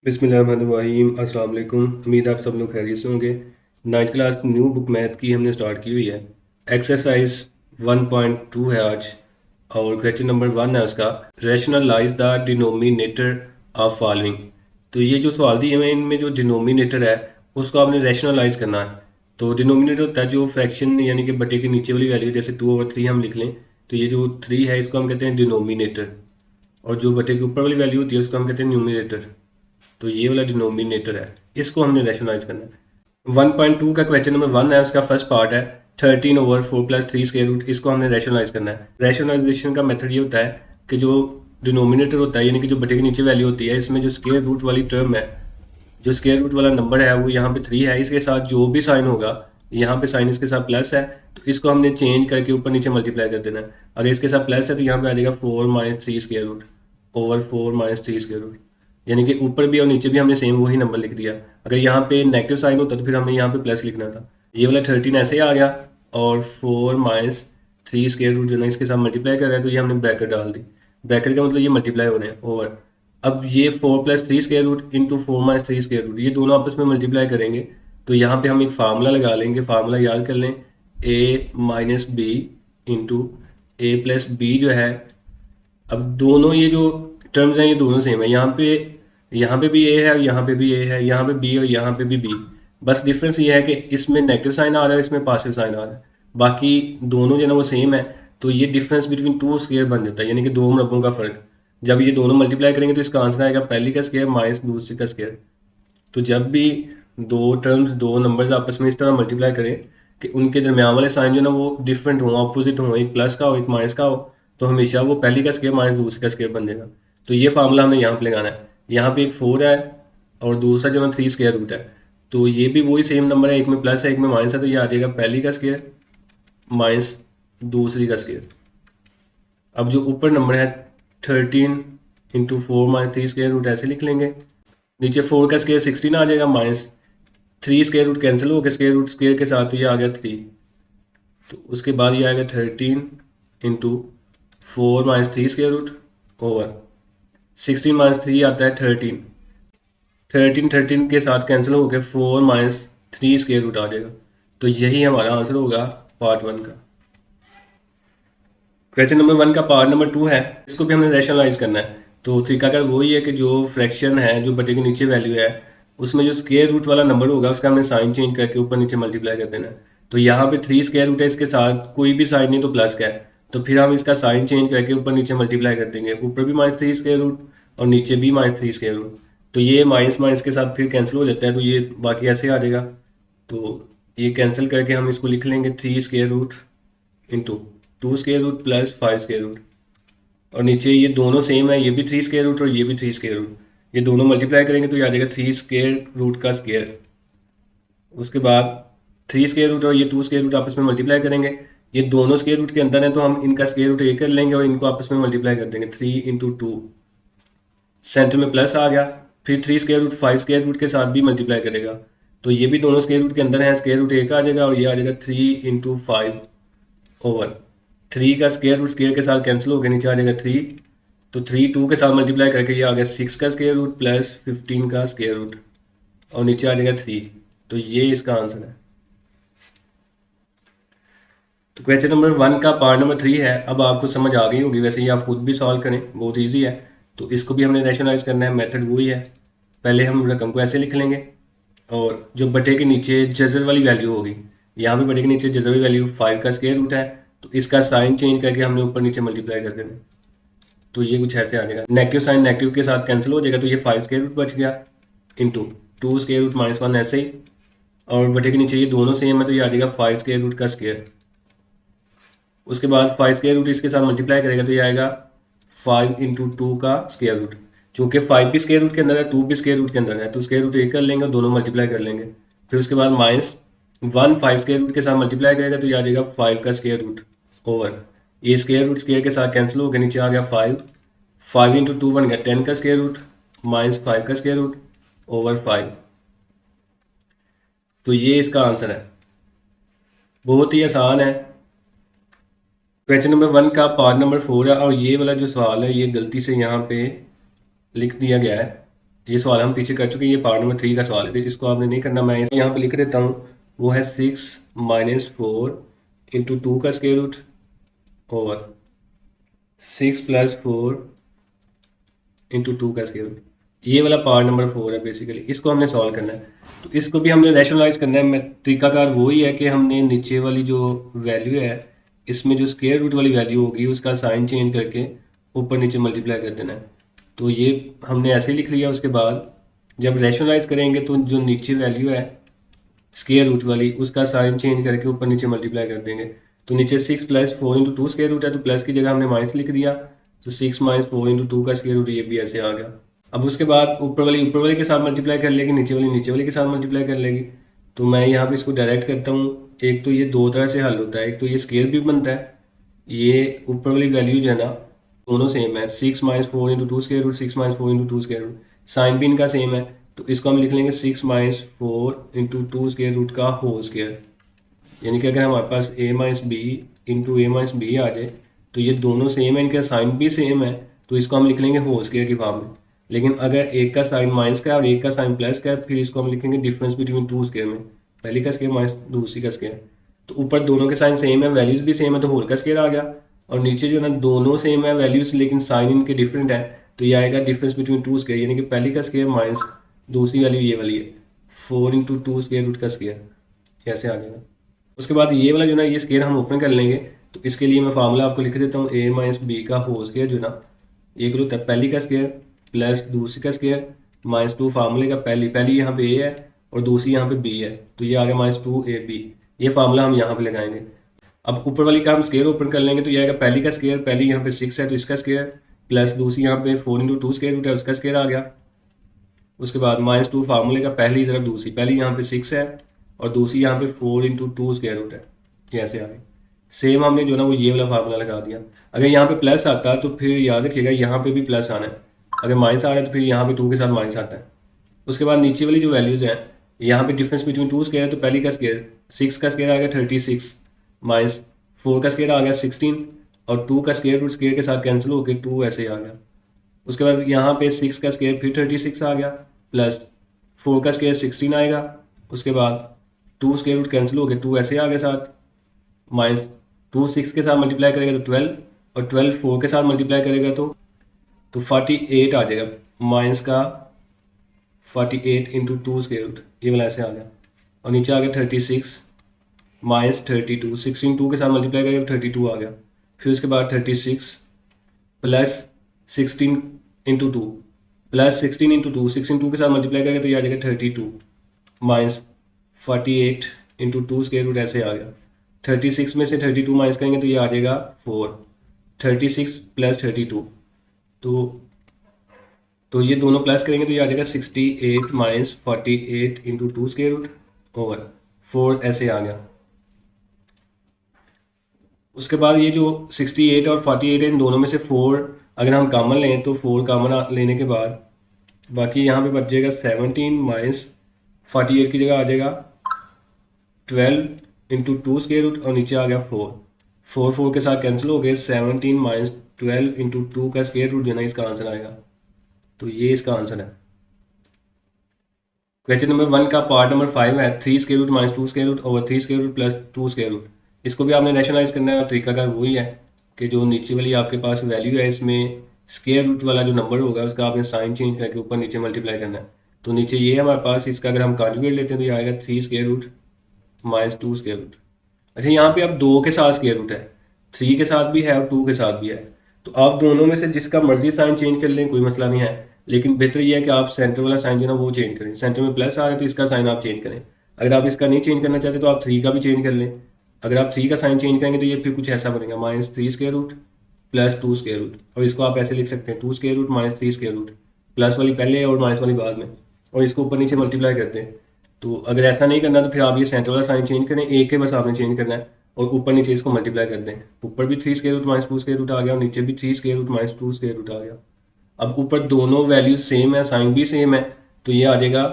बिस्मिल्लाहिर्रहमानिर्रहीम। अस्सलाम वालेकुम। उम्मीद है आप सब लोग खैरियत से होंगे। 9th class new book math की हमने स्टार्ट की हुई है। एक्सरसाइज 1.2 है आज और क्वेश्चन नंबर 1 है उसका, rationalize the denominator of following. तो ये जो सवाल दिए हुए हैं इनमें जो डिनोमिनेटर है उसको आपने रैशनलाइज करना है। तो डिनोमिनेटर होता है जो फ्रैक्शन यानी कि बटे के नीचे वाली वैल्यू, जैसे 2/3 हम लिख लें तो ये जो 3 है इसको हम कहते हैं डिनोमिनेटर, और जो बटे के ऊपर वाली वैल्यू होती है उसको हम कहते हैं न्यूमिनेटर। तो ये वाला डिनोमिनेटर है, इसको हमने रैशनलाइज करना है। 1.2 का क्वेश्चन नंबर 1 है, उसका फर्स्ट पार्ट है 13/4 + 3 स्क्वायर रूट। इसको हमने रैशनलाइज करना है। रैशनलाइजेशन का मेथड ये होता है कि जो डिनोमिनेटर होता है यानी कि जो बटे के नीचे वैल्यू होती है, इसमें जो स्क्वायर रूट वाली टर्म है, जो स्क्वायर रूट वाला नंबर है वो यहाँ पे 3 है, इसके साथ जो भी साइन होगा, यहाँ पे साइन इसके साथ प्लस है तो इसको हमने चेंज करके ऊपर नीचे मल्टीप्लाई कर देना है। अगर इसके साथ प्लस है तो यहाँ पे आ जाएगा 4 - 3 square root over 4 - 3 square root, यानी कि ऊपर भी और नीचे भी हमने सेम वही नंबर लिख दिया। अगर यहाँ पे नेगेटिव साइन होता तो फिर हमें यहाँ पे प्लस लिखना था। ये वाला 13 ऐसे ही आ गया और 4 - 3 स्क्वायर रूट जो ना इसके साथ मल्टीप्लाई कर रहा है तो ये हमने ब्रैकेट डाल दी। ब्रैकेट का मतलब ये मल्टीप्लाई हो रहे हैं ओवर। अब ये 4 + 3 square root into 4 - 3 square root, ये दोनों आपस में मल्टीप्लाई करेंगे तो यहाँ पे हम एक फार्मूला लगा लेंगे। फार्मूला याद कर लें, a - b इंटू a+b जो है। अब दोनों ये जो टर्म्स हैं ये दोनों सेम है, यहाँ पे भी ए है और यहाँ पे भी ए है, यहाँ पे बी और यहाँ पे भी बी। बस डिफरेंस ये है कि इसमें नेगेटिव साइन आ रहा है, इसमें पॉजिटिव साइन आ रहा है, बाकी दोनों जो है ना वो सेम है। तो ये डिफरेंस बिटवीन टू स्क्वायर बन जाता है, यानी कि दो मुरब्बों का फ़र्क। जब ये दोनों मल्टीप्लाई करेंगे तो इसका आंसर आएगा पहली का स्क्वायर माइनस दूसरी का स्क्वायर। तो जब भी दो टर्म्स, दो नंबर्स आपस में इस तरह मल्टीप्लाई करें कि उनके दरमियान वाले साइन जो ना वो डिफरेंट हों, अपोजिट हों, एक प्लस का हो एक माइनस का हो, तो हमेशा वो पहली का स्क्वायर माइनस दूसरी का स्क्वायर बन जाएगा। तो ये फार्मूला हमने यहाँ पे लगाना है। यहाँ पे एक 4 है और दूसरा जो ना 3 स्क्वायर रूट है, तो ये भी वही सेम नंबर है, एक में प्लस है एक में माइनस है, तो ये आ जाएगा पहली का स्क्वायर माइनस दूसरी का स्क्वायर। अब जो ऊपर नंबर है 13 इंटू 4 - 3 स्क्वायर रूट ऐसे लिख लेंगे। नीचे 4 का स्क्वायर 16 आ जाएगा, माइनस 3 स्क्वायर रूट कैंसिल हो गया स्क्वायर रूट स्क्वायर के साथ, तो ये आ गया 3। तो उसके बाद ये आएगा 13 इंटू 4 - 3 स्क्वायर रूट ओवर 16 - 3 आता है 13। 13 के साथ कैंसिल हो गया, 4 - 3 स्क्वायर रूट आ जाएगा। तो यही हमारा आंसर होगा पार्ट 1 का। क्वेश्चन नंबर 1 का पार्ट नंबर 2 है, इसको भी हमने रैशनलाइज करना है। तो तरीकाकार वही है कि जो फ्रैक्शन है, जो बटे के नीचे वैल्यू है, उसमें जो स्क्वायर रूट वाला नंबर होगा उसका हमने साइन चेंज करके ऊपर नीचे मल्टीप्लाई कर देना है। तो यहाँ पे 3 स्क्वायर रूट है, इसके साथ कोई भी साइन नहीं तो प्लस का है, तो फिर हम इसका साइन चेंज करके ऊपर नीचे मल्टीप्लाई कर देंगे। ऊपर भी -3 स्क्वायर रूट और नीचे भी -3 स्क्वायर रूट, तो ये माइनस माइनस के साथ फिर कैंसिल हो जाता है, तो ये बाकी ऐसे आ जाएगा। तो ये कैंसिल करके हम इसको लिख लेंगे 3 square root into 2 square root plus 5 square root, और नीचे ये दोनों सेम है, ये भी 3 स्क्वायर रूट और ये भी 3 स्क्वायर रूट। ये दोनों मल्टीप्लाई करेंगे तो ये आ जाएगा 3 स्क्वायर रूट का स्क्वायर। उसके बाद 3 स्क्वायर रूट और ये 2 स्क्वायर रूट आपस में मल्टीप्लाई करेंगे। ये दोनों स्क्वायर रूट के अंदर है तो हम इनका स्क्वायर रूट एक कर लेंगे और इनको आपस में मल्टीप्लाई कर देंगे। 3 इंटू 2, सेंटर में प्लस आ गया। फिर 3 स्क्वायर रूट 5 स्क्वायर रूट के साथ भी मल्टीप्लाई करेगा, तो ये भी दोनों स्क्वायर रूट के अंदर है, स्क्वायर रूट एक आ जाएगा और ये आ जाएगा 3 इंटू 5 ओवर 3 का स्क्वायर रूट स्क्वायर के साथ कैंसिल हो गया, नीचे आ जाएगा 3। तो 3 2 के साथ मल्टीप्लाई करके ये आ गया 6 का स्क्वायर रूट प्लस 15 का स्क्वायर रूट और नीचे आ जाएगा 3। तो ये इसका आंसर है। तो क्वेश्चन नंबर 1 का पार्ट नंबर 3 है। अब आपको समझ आ गई होगी, वैसे ही आप खुद भी सॉल्व करें, बहुत ईजी है। तो इसको भी हमने रैशनलाइज करना है, मेथड वही है। पहले हम रकम को ऐसे लिख लेंगे और जो बटे के नीचे जजर वाली वैल्यू होगी, यहाँ पे बटे के नीचे जजर वाली वैल्यू 5 का स्क्वायर रूट है, तो इसका साइन चेंज करके हमने ऊपर नीचे मल्टीप्लाई कर देना। तो ये कुछ ऐसे आ जाएगा, नेगेटिव साइन नेगेटिव के साथ कैंसिल हो जाएगा, तो ये 5 स्क्वायर रूट बच गया इंटू 2 स्क्वायर रूट -1 ऐसे ही, और बटे के नीचे ये दोनों सेम है तो ये आ जाएगा 5 स्क्वायर रूट का स्क्वायर। उसके बाद 5 स्क्वायर रूट इसके साथ मल्टीप्लाई करेगा तो ये आएगा 5 इंटू 2 का स्क्वायर रूट। चूँकि 5 भी स्क्वायर रूट के अंदर है, 2 भी स्क्वायर रूट के अंदर है, तो स्क्वायर रूट एक कर लेंगे और दोनों मल्टीप्लाई कर लेंगे। फिर उसके बाद -1 5 स्क्वायर रूट के साथ मल्टीप्लाई करेगा तो ये आ जाएगा 5 का स्क्वायर रूट ओवर ये स्क्वायर रूट स्क्वायर के साथ कैंसिल हो गया, नीचे आ गया 5 इंटू 2 बन गया 10 का स्क्वायर रूट -5 का स्क्वायर रूट ओवर 5। तो ये इसका आंसर है, बहुत ही आसान है। क्वेश्चन नंबर 1 का पार्ट नंबर 4 है और ये वाला जो सवाल है ये गलती से यहाँ पे लिख दिया गया है। ये सवाल हम पीछे कर चुके हैं, ये पार्ट नंबर 3 का सवाल है, तो इसको आपने नहीं करना। मैं यहाँ पे लिख देता हूँ, वो है 6 माइनस 4 इंटू 2 का स्क्वायर रूट और 6 प्लस 4 इंटू 2 का स्क्वायर रूट। ये वाला पार्ट नंबर 4 है बेसिकली, इसको हमने सॉल्व करना है। तो इसको भी हमने रैशनलाइज करना है। तरीकाकार वही है कि हमने नीचे वाली जो वैल्यू है, इसमें जो स्क्वायर रूट वाली वैल्यू होगी उसका साइन चेंज करके ऊपर नीचे मल्टीप्लाई कर देना है। तो ये हमने ऐसे लिख लिया। उसके बाद जब रैशनलाइज करेंगे तो जो नीचे वैल्यू है स्क्वायर रूट वाली, उसका साइन चेंज करके ऊपर नीचे मल्टीप्लाई कर देंगे। तो नीचे 6 प्लस 4 इंटू 2 स्क्वायर रूट है, तो प्लस की जगह हमने माइनस लिख दिया। तो 6 माइनस 4 इंटू 2 का स्क्वायर रूट, ये भी ऐसे आ गया। अब उसके बाद ऊपर वाले के साथ मल्टीप्लाई कर लेगी, नीचे वाले के साथ मल्टीप्लाई कर लेगी। तो मैं यहाँ पे इसको डायरेक्ट करता हूँ। एक तो ये दो तरह से हल होता है, एक तो ये स्केयर भी बनता है, ये ऊपर वाली वैल्यू जो है ना दोनों सेम है। 6 minus 4 into 2 square root, 6 minus 4 into 2 square root, sign भी इनका सेम है। तो इसको हम लिख लेंगे 6 माइनस 4 इंटू 2 स्क्वायर रूट का होल स्क्वायर। यानी कि अगर हमारे पास a minus B into A minus B आ जाए, तो ये दोनों सेम है, इनका साइन भी सेम है, तो इसको हम लिख लेंगे होल स्क्वायर की फॉर्म में। लेकिन अगर एक का साइन माइनस का है और एक का साइन प्लस का है, फिर इसको हम लिखेंगे डिफरेंस बिटवीन टू स्क्वायर में, पहली का स्क्वायर माइनस दूसरी का स्क्वायर। तो ऊपर दोनों के साइन सेम है, वैल्यूज भी सेम है, तो होल का स्क्वायर आ गया। और नीचे जो है ना दोनों सेम है वैल्यूज, लेकिन साइन इनके डिफरेंट है, तो ये आएगा डिफरेंस बिटवीन टू स्क्वायर, यानी कि पहली का स्क्वायर माइनस दूसरी वैल्यू ये वाली है 4 इंटू 2 स्क्वायर रूट का स्क्वायर, ऐसे आ जाएगा। उसके बाद ये वाला जो ना ये स्क्वायर हम ओपन कर लेंगे। तो इसके लिए मैं फार्मूला आपको लिख देता हूँ, a माइनस बी का होल स्क्वायर जो ना ये होता है पहली का स्क्वायर प्लस दूसरी का स्क्वायर माइनस 2 फार्मूले का, पहली यहाँ पे a है और दूसरी यहाँ पे b है, तो ये आ गया माइनस 2ab। ये फार्मूला हम यहाँ पे लगाएंगे। अब ऊपर वाली का हम स्क्वायर ओपन कर लेंगे, तो ये आएगा पहली का स्क्वायर, पहली यहाँ पे 6 है तो इसका स्क्वायर, प्लस दूसरी यहाँ पे 4 इंटू 2 स्क्वायर रूट है, उसका स्क्वायर आ गया। उसके बाद माइनस 2 फार्मूले का पहली तरफ दूसरी, पहली यहाँ पे 6 है और दूसरी यहाँ पे 4 इंटू 2 स्क्वायर रूट है, कैसे आ गई। सेम हमने जो ना वो ये वाला फार्मूला लगा दिया। अगर यहाँ पे प्लस आता तो फिर याद रखिएगा यहाँ पे भी प्लस आना है, अगर माइनस आ रहा है तो फिर यहाँ पे 2 के साथ माइनस आता है। उसके बाद नीचे वाली जो वैल्यूज़ हैं, यहाँ पे डिफरेंस बिटवीन 2 स्क्वायर है, तो पहली का स्क्वायर 6 का स्क्वायर आ गया 36 माइनस 4 का स्क्वायर आ गया 16 और 2 का स्क्वायर रूट स्क्वायर के साथ कैंसिल होकर 2 ऐसे आ गया। उसके बाद यहाँ पे 6 का स्क्वायर फिर 36 आ गया, प्लस 4 का स्क्वायर 16 आएगा। उसके बाद 2 स्क्वायर रूट कैंसिल हो गए, 2 ऐसे आ गए साथ, माइनस 2 6 के साथ मल्टीप्लाई करेगा तो 12 और 12 4 के साथ मल्टीप्लाई करेगा तो 48 आ जाएगा, माइनस का 48 इंटू 2 स्क्वायर रूट, ये वाला ऐसे आ गया। और नीचे आ गया 36 माइनस 32, 16 2 के साथ मल्टीप्लाई करेगा तो 32 आ गया। फिर उसके बाद 36 प्लस 16 इंटू 2, प्लस 16 इंटू 2, 16 2 के साथ मल्टीप्लाई करेगा तो ये आ जाएगा 32 माइनस 48 इंटू 2 स्क्वायर रूट, ऐसे आ गया। 36 में से 32 माइनस करेंगे तो ये आ जाएगा 4, 36 प्लस 32, तो ये दोनों प्लस करेंगे तो ये आ जाएगा 68 minus 48 into 2 square root over 4, ऐसे आ गया। उसके बाद ये जो 68 और 48 है, इन दोनों में से 4 अगर हम कॉमन लें तो 4 कॉमन लेने के बाद बाकी यहाँ पे बच जाएगा 17 माइनस 48 की जगह आ जाएगा 12 इंटू 2 स्क्वायर रूट और नीचे आ गया 4 4 के साथ कैंसिल हो गए, 17 माइनस 12 इंटू 2 का स्क्वायर रूट जो ना इसका आंसर आएगा। तो ये इसका आंसर है। क्वेश्चन नंबर 1 का पार्ट नंबर 5 है 3 square root minus 2 square root over 3 square root plus 2 square root. इसको भी आपने रैशनलाइज करना है और तरीकाकार वही है कि जो नीचे वाली आपके पास वैल्यू है, इसमें स्क्वायर रूट वाला जो नंबर होगा उसका आपने साइन चेंज करके ऊपर नीचे मल्टीप्लाई करना है। तो नीचे ये है हमारे पास, इसका अगर हम कॉन्जुगेट लेते हैं तो ये आएगा 3 square root minus 2 square root. अच्छा, यहाँ पे अब 2 के साथ स्क्वायर रूट है, 3 के साथ भी है और 2 के साथ भी है, तो आप दोनों में से जिसका मर्जी साइन चेंज कर लें, कोई मसला नहीं है। लेकिन बेहतर ये है कि आप सेंटर वाला साइन जो ना वो चेंज करें। सेंटर में प्लस आ रहा है तो इसका साइन आप चेंज करें। अगर आप इसका नहीं चेंज करना चाहते तो आप 3 का भी चेंज कर लें। अगर आप 3 का साइन चेंज करेंगे तो ये फिर कुछ ऐसा बनेगा minus 3 square root plus 2 square root, और इसको आप ऐसे लिख सकते हैं 2 square root minus 3 square root, plus वाली पहले और माइनस वाली बाद में, और इसको ऊपर नीचे मल्टीप्लाई करते हैं। तो अगर ऐसा नहीं करना तो फिर आप ये सेंटर वाला साइन चेंज करें, एक के बस आपने चेंज करना है और ऊपर नीचे इसको मल्टीप्लाई कर दें। ऊपर भी 3 square root minus 2 square root आ गया और नीचे भी 3 square root minus 2 square root आ गया। अब ऊपर दोनों वैल्यूज सेम है, साइन भी सेम है, तो ये आ जाएगा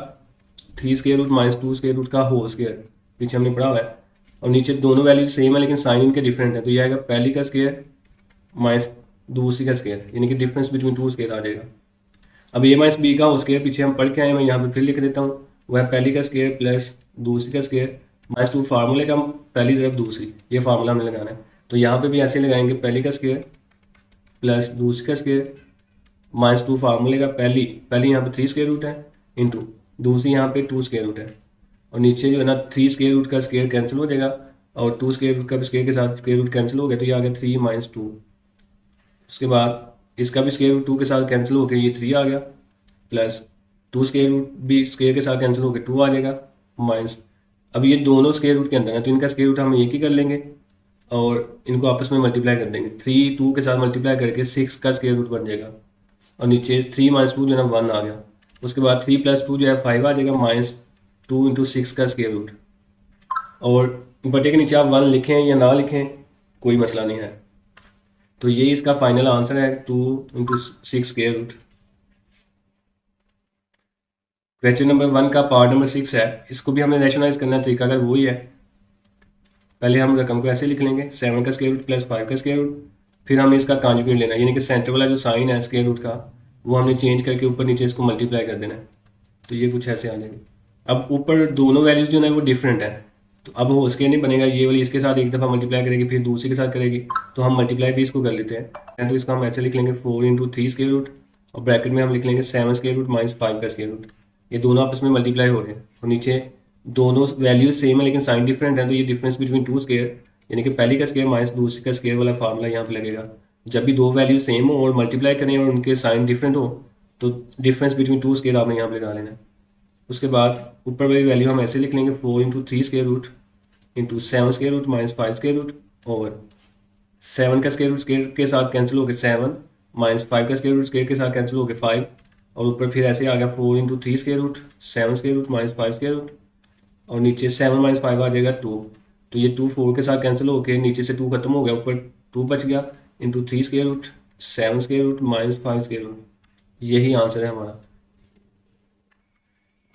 3 square root minus 2 square root का होल स्क्वायर, पीछे हमने पढ़ा हुआ है। और नीचे दोनों वैल्यूज सेम है लेकिन साइन इनके डिफरेंट है, तो ये आएगा पहली का स्क्वायर माइनस दूसरी का स्क्वायर, यानी कि डिफरेंस बिटवीन 2 स्क्वायर आ जाएगा। अब ए माइनस बी का होल स्क्वायर पीछे हम पढ़ के आए, मैं यहाँ पे फिर लिख देता हूँ। वह पहली का स्क्वायर प्लस दूसरी का स्क्वायर माइनस 2 फार्मूले का पहली ज़रब दूसरी, ये फार्मूला हमने लगाना है। तो यहाँ पे भी ऐसे लगाएंगे, पहली का स्क्वायर प्लस दूसरी का स्क्वायर माइनस 2 फार्मूले का पहली यहाँ पे 3 स्क्वायर रूट है इंटू दूसरी यहाँ पे 2 स्क्वायर रूट है, और नीचे जो है ना 3 स्क्वायर रूट का स्क्वायर कैंसिल हो जाएगा और 2 स्क्वायर रूट का स्क्वायर के साथ स्क्वायर रूट कैंसिल हो गया, तो ये आ गया 3 माइनस 2। उसके बाद इसका भी स्क्वायर रूट 2 के साथ कैंसिल हो गया, ये 3 आ गया, प्लस 2 स्क्वायर रूट भी स्क्वायर के साथ कैंसिल हो गया 2 आ जाएगा, माइनस अब ये दोनों स्क्वायर रूट के अंदर है तो इनका स्क्वायर रूट हम एक ही कर लेंगे और इनको आपस में मल्टीप्लाई कर देंगे। 3 2 के साथ मल्टीप्लाई करके 6 का स्क्वायर रूट बन जाएगा, और नीचे 3 माइनस 2 जो है ना 1 आ गया। उसके बाद 3 प्लस 2 जो है 5 आ जाएगा, माइनस 2 इंटू 6 का स्क्वायर रूट, और बटे के नीचे आप 1 लिखें या ना लिखें कोई मसला नहीं है। तो ये इसका फाइनल आंसर है 2 into 6 square root. Question number 1 का पार्ट नंबर 6 है, इसको भी हमने रैशनलाइज करना है, तरीका अगर वही है। पहले हम रकम को ऐसे लिख लेंगे 7 का स्क्वायर रूट प्लस 5 का स्क्वायर रूट, फिर हमने इसका कॉन्जुगेट लेना है, यानी कि सेंटर वाला जो साइन है स्क्वायर रूट का वो हमने चेंज करके ऊपर नीचे इसको मल्टीप्लाई कर देना है। तो ये कुछ ऐसे आ जाएगा। अब ऊपर दोनों वैल्यूज जो है वो डिफरेंट है, तो अब होल स्क्वायर नहीं बनेगा, ये वाली इसके साथ एक दफ़ा मल्टीप्लाई करेगी फिर दूसरे के साथ करेगी, तो हम मल्टीप्लाई भी इसको कर लेते हैं। तो इसको हम ऐसे लिख लेंगे 4 इंटू 3 स्क्वायर रूट, और ब्रैकेट में हम लिख लेंगे 7 स्क्वायर रूट माइनस 5 का स्क्वायर रूट। ये दोनों आपस में मल्टीप्लाई हो रहे हैं और नीचे दोनों वैल्यूज सेम है लेकिन साइन डिफरेंट है, तो ये डिफरेंस बिटवीन 2 स्क्वायर यानी कि पहली का स्क्वायर माइनस दूसरी का स्क्वायर वाला फार्मूला यहाँ पे लगेगा। जब भी दो वैल्यू सेम हो और मल्टीप्लाई करें और उनके साइन डिफरेंट हो तो डिफरेंस बिटवीन 2 स्क्वायर आपने यहाँ पे लगा लेना है। उसके बाद ऊपर वाली वैल्यू हम ऐसे लिख लेंगे 4 into 3 square root into 7 square root minus 5 square root, over 7 का स्क्वायर रूट स्क्वायर के साथ कैंसिल हो गया 7 माइनस 5 का स्क्वायर रूट स्क्वायर के साथ कैंसिल हो गया 5, और ऊपर फिर ऐसे आ गया 4 into 3 square root 7 square root minus 5 square root, और नीचे 7 माइनस 5 आ जाएगा 2, तो ये 2 4 के साथ कैंसिल हो गया, नीचे से 2 खत्म हो गया, ऊपर 2 बच गया into 3 square root 7 square root minus 5 square root. यही आंसर है हमारा।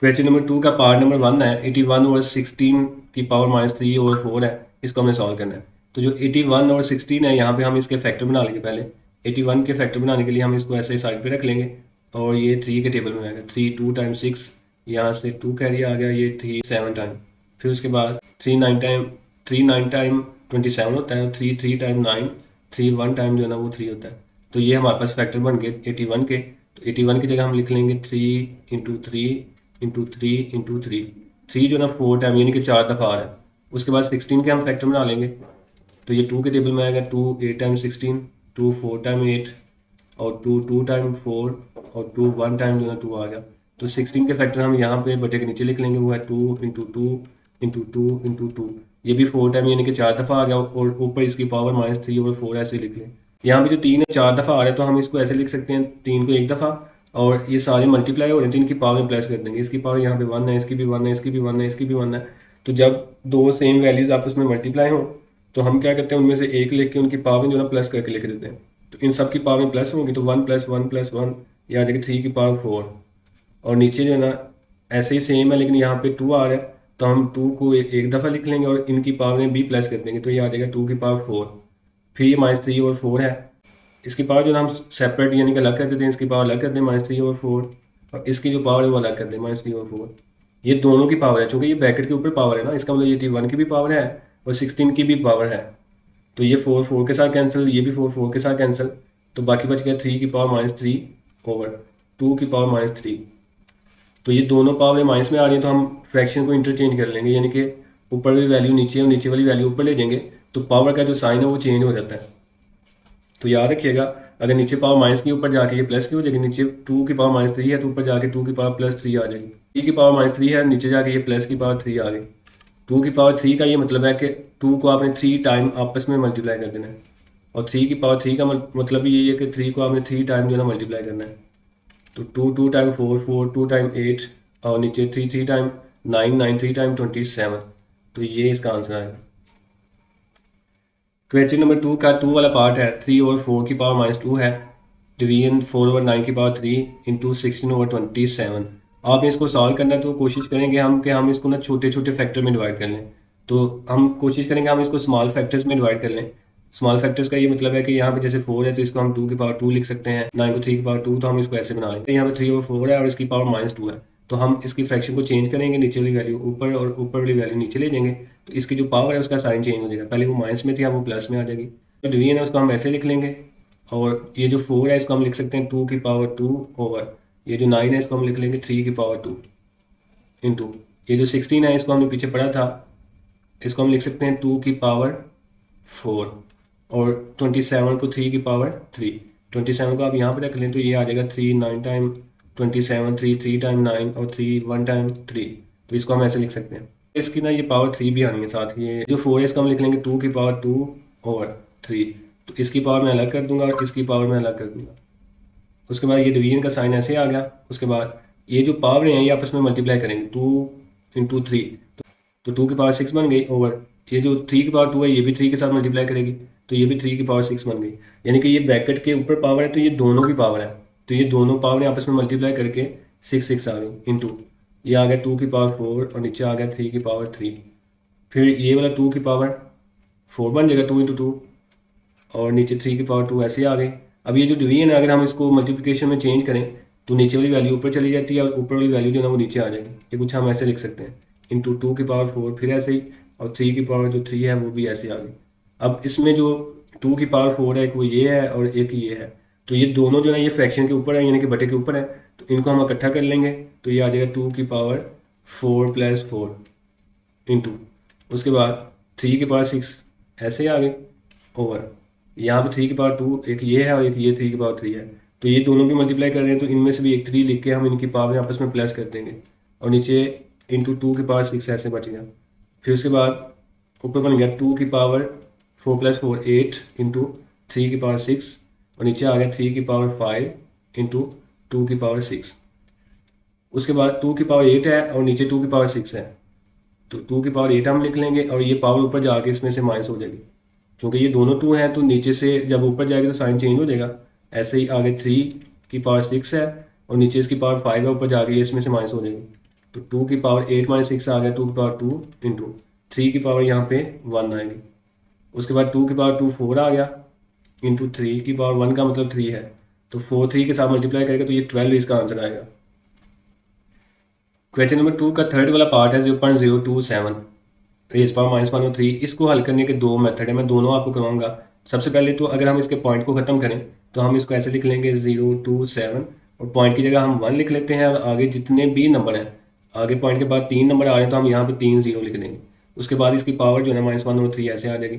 क्वेश्चन नंबर 2 का पार्ट नंबर 1 है, 81 और 16 की पावर माइनस 3 और 4 है, इसको हमें सॉल्व करना है। तो जो 81 और 16 है यहाँ पे हम इसके फैक्टर बना लेंगे। पहले 81 के फैक्टर बनाने के लिए हम इसको ऐसे साइड पे रख लेंगे और ये 3 के टेबल में आएगा, 3 2 टाइम 6, यहाँ से 2 कैरी आ गया, ये 3 7 टाइम, फिर उसके बाद 3 9 टाइम 27 होता है, 3 3 टाइम 9, 3 1 टाइम जो है ना वो 3 होता है। तो ये हमारे पास फैक्टर बन गए 81 के। तो 81 की जगह हम लिख लेंगे 3 इंटू 3 इंटू 3 इंटू 3 जो ना 4 टाइम यानी कि 4 दफ़ा आ रहा है। उसके बाद 16 के हम फैक्टर बना लेंगे, तो ये 2 के टेबल में आएगा, 2 8 टाइम 16, 2 4 टाइम 8, और 2 2 टाइम 4, और 2 1 टाइम जो है 2 आ गया। तो 16 के फैक्टर हम यहाँ पे बटे के नीचे लिख लेंगे, वो है 2 इंटू 2 इंटू 2 इंटू 2, ये भी 4 टाइम यानी कि 4 दफ़ा आ गया, और ऊपर इसकी पावर माइनस 3 और 4 ऐसे लिख लें। यहाँ पे जो 3 है 4 दफ़ा आ रहा है, तो हम इसको ऐसे लिख सकते हैं 3 को एक दफ़ा, और ये सारे मल्टीप्लाई हो रहे हैं तो इनकी पावर में प्लस कर देंगे। इसकी पावर यहाँ पे 1 है, इसकी भी 1 है, इसकी भी 1 है, इसकी भी 1 है। तो जब दो सेम वैल्यूज़ आपस में मल्टीप्लाई हो तो हम क्या करते हैं, उनमें से एक लेके उनकी पावर जो है प्लस करके लिख देते हैं। तो इन सब की पावर में प्लस होगी, तो 1 प्लस 1 प्लस 1 ये आ जाएगी 3 की पावर 4, और नीचे जो है ना ऐसे ही सेम है लेकिन यहाँ पे 2 आ रहा है, तो हम 2 को एक दफ़ा लिख लेंगे और इनकी पावर में भी प्लस कर देंगे, तो ये आ जाएगा 2 की पावर 4। फिर ये माइनस 3 और 4 है, इसकी पावर जो हम सेपरेट यानी कि अलग कर देते हैं, इसकी पावर अलग कर दें माइनस 3 और 4, और इसकी जो पावर है वो अलग कर दें माइनस 3 और 4। ये दोनों की पावर है, चूँकि ये ब्रैकेट के ऊपर पावर है ना, इसका मतलब ये 81 की भी पावर है और 16 की भी पावर है। तो ये 4 4 के साथ कैंसिल, ये भी 4 4 के साथ कैंसिल, तो बाकी बच गया 3 की पावर माइनस 3 ओवर 2 की पावर माइनस 3। तो ये दोनों पावर माइनस में आ रही है, तो हम फ्रैक्शन को इंटरचेंज कर लेंगे, यानी कि ऊपर वाली वैल्यू नीचे और नीचे वाली वैल्यू ऊपर ले जाएंगे, तो पावर का जो साइन है वो चेंज हो जाता है। तो याद रखिएगा, अगर नीचे पावर माइनस की ऊपर जाके ये प्लस की हो जाएगी, नीचे 2 की पावर माइनस 3 है तो ऊपर जाके 2 की पावर प्लस 3 आ जाएगी। 3 की पावर माइनस 3 है, नीचे जाके ये प्लस की पावर 3 आ गई। 2 की पावर 3 का ये मतलब है कि 2 को आपने 3 टाइम आपस में मल्टीप्लाई कर देना है, और 3 की पावर 3 का मतलब भी यही है कि 3 को आपने 3 टाइम जो है ना मल्टीप्लाई करना है। तो 2 2 टाइम 4 4 2 टाइम 8, और नीचे 3 3 टाइम 9 9 3 टाइम 27, तो ये इसका आंसर आएगा। क्वेश्चन नंबर 2 का 2 वाला पार्ट है, 3 ओवर 4 की पावर माइनस 2 है, डिवीजन 4 ओवर 9 की पावर 3 इंटू 16 ओवर 27। आपने इसको सॉल्व करना है, तो कोशिश करेंगे हम इसको ना छोटे छोटे फैक्टर में डिवाइड कर लें। तो हम कोशिश करेंगे हम इसको स्मॉल फैक्टर्स में डिवाइड कर लें। स्मॉल फैक्टर्स का ये मतलब है कि यहाँ पे जैसे 4 है तो इसको हम 2 की पावर 2 लिख सकते हैं, 9 को 3 की पावर 2, तो हम इसको ऐसे बना लेंगे। यहाँ पे 3/4 है और इसकी पावर -2 है, तो हम इसकी फ्रैक्शन को चेंज करेंगे, नीचे वाली वैल्यू ऊपर और ऊपर वाली वैल्यू नीचे ले जाएंगे, तो इसकी जो पावर है उसका साइन चेंज हो जाएगा। पहले वो माइनस में थी, अब वो प्लस में आ जाएगी। तो डिवीजन है उसको हम ऐसे लिख लेंगे, और ये जो 4 है इसको हम लिख सकते हैं 2 की पावर 2 ओवर ये जो 9 है इसको हम लिख लेंगे 3 की पावर 2 इंटू ये जो 16 है इसको हमने पीछे पढ़ा था, इसको हम लिख सकते हैं 2 की पावर 4 और 27 को 3 की पावर 3। 27 को आप यहाँ पे रख लें तो ये आ जाएगा 3 9 टाइम 27, 3 3 टाइम 9 और 3 1 टाइम 3, तो इसको हम ऐसे लिख सकते हैं। इसकी ना ये पावर 3 भी आनी है साथ, ये जो 4 है इसको हम लिख लेंगे 2 की पावर 2 ओवर 3, तो इसकी पावर मैं अलग कर दूंगा और इसकी पावर मैं अलग कर दूंगा। उसके बाद ये डिवीजन का साइन ऐसे आ गया। उसके बाद ये जो पावर हैं ये आपस में मल्टीप्लाई करेंगे, 2 × 3 तो 2 की पावर 6 बन गई ओवर ये जो 3 की पावर 2 है ये भी 3 के साथ मल्टीप्लाई करेगी, तो ये भी 3 की पावर 6 बन गई। यानी कि ये ब्रैकेट के ऊपर पावर है तो ये दोनों की पावर है, तो ये दोनों पावर आपस में मल्टीप्लाई करके 6 आ गई इंटू ये आ गया 2 की पावर 4 और नीचे आ गया 3 की पावर 3। फिर ये वाला 2 की पावर 4 बन जाएगा 2 × 2 और नीचे 3 की पावर 2 ऐसे आ गई। अब ये जो डिवीजन है अगर हम इसको मल्टीप्लिकेशन में चेंज करें तो नीचे वाली वैल्यू ऊपर चली जाती है और ऊपर वाली वैल्यू जो है वो नीचे आ जाएगी। ये कुछ हम ऐसे लिख सकते हैं इंटू 2 की पावर 4 फिर ऐसे ही, और 3 की पावर जो 3 है वो भी ऐसे आ गई। अब इसमें जो 2 की पावर 4 है एक वो ये है और एक ये है, तो ये दोनों जो है ये फ्रैक्शन के ऊपर है यानी कि बटे के ऊपर है, तो इनको हम इकट्ठा कर लेंगे तो ये आ जाएगा 2 की पावर 4 + 4 इंटू उसके बाद 3 की पावर 6 ऐसे आ गए ओवर यहाँ पे 3 की पावर 2 एक ये है और एक ये 3 की पावर 3 है, तो ये दोनों भी मल्टीप्लाई कर रहे हैं तो इनमें से भी एक 3 लिख के हम इनकी पावर आपस में प्लस कर देंगे और नीचे इंटू 2 की पावर 6 ऐसे बच गया। फिर उसके बाद ऊपर बन गया 2 की पावर 4 + 4 8 इंटू 3 की पावर 6 और नीचे आ गया 3 की पावर 5 इंटू 2 की पावर 6। उसके बाद 2 की पावर 8 है और नीचे 2 की पावर 6 है, तो 2 की पावर 8 हम लिख लेंगे और ये पावर ऊपर जाके इसमें से माइनस हो जाएगी, क्योंकि ये दोनों 2 हैं तो नीचे से जब ऊपर जाएगी तो साइन चेंज हो जाएगा। ऐसे ही आगे 3 की पावर 6 है और नीचे इसकी पावर 5 है, ऊपर जाके इसमें से माइनस हो जाएगी, तो 2 की पावर 8 - 6 आ गया 2 की पावर 2 इंटू 3 की पावर यहाँ पे 1 आएगी। उसके बाद 2 की पावर 2 4 आ गया इंटू 3 की पावर 1 का मतलब 3 है, तो 4 3 के साथ मल्टीप्लाई करेगा तो ये 12 इसका आंसर आएगा। क्वेश्चन नंबर 2 का थर्ड वाला पार्ट है 0.027 रेज़ पावर -1/3। इसको हल करने के दो मेथड है, मैं दोनों आपको करवाऊंगा। सबसे पहले तो अगर हम इसके पॉइंट को ख़त्म करें तो हम इसको ऐसे लिख लेंगे 027 और पॉइंट की जगह हम 1 लिख लेते हैं और आगे जितने भी नंबर हैं आगे पॉइंट के बाद 3 नंबर आ रहे हैं तो हम यहाँ पे 3 0 लिख देंगे। उसके बाद इसकी पावर जो है ना -1/3 ऐसे आ जाएगी।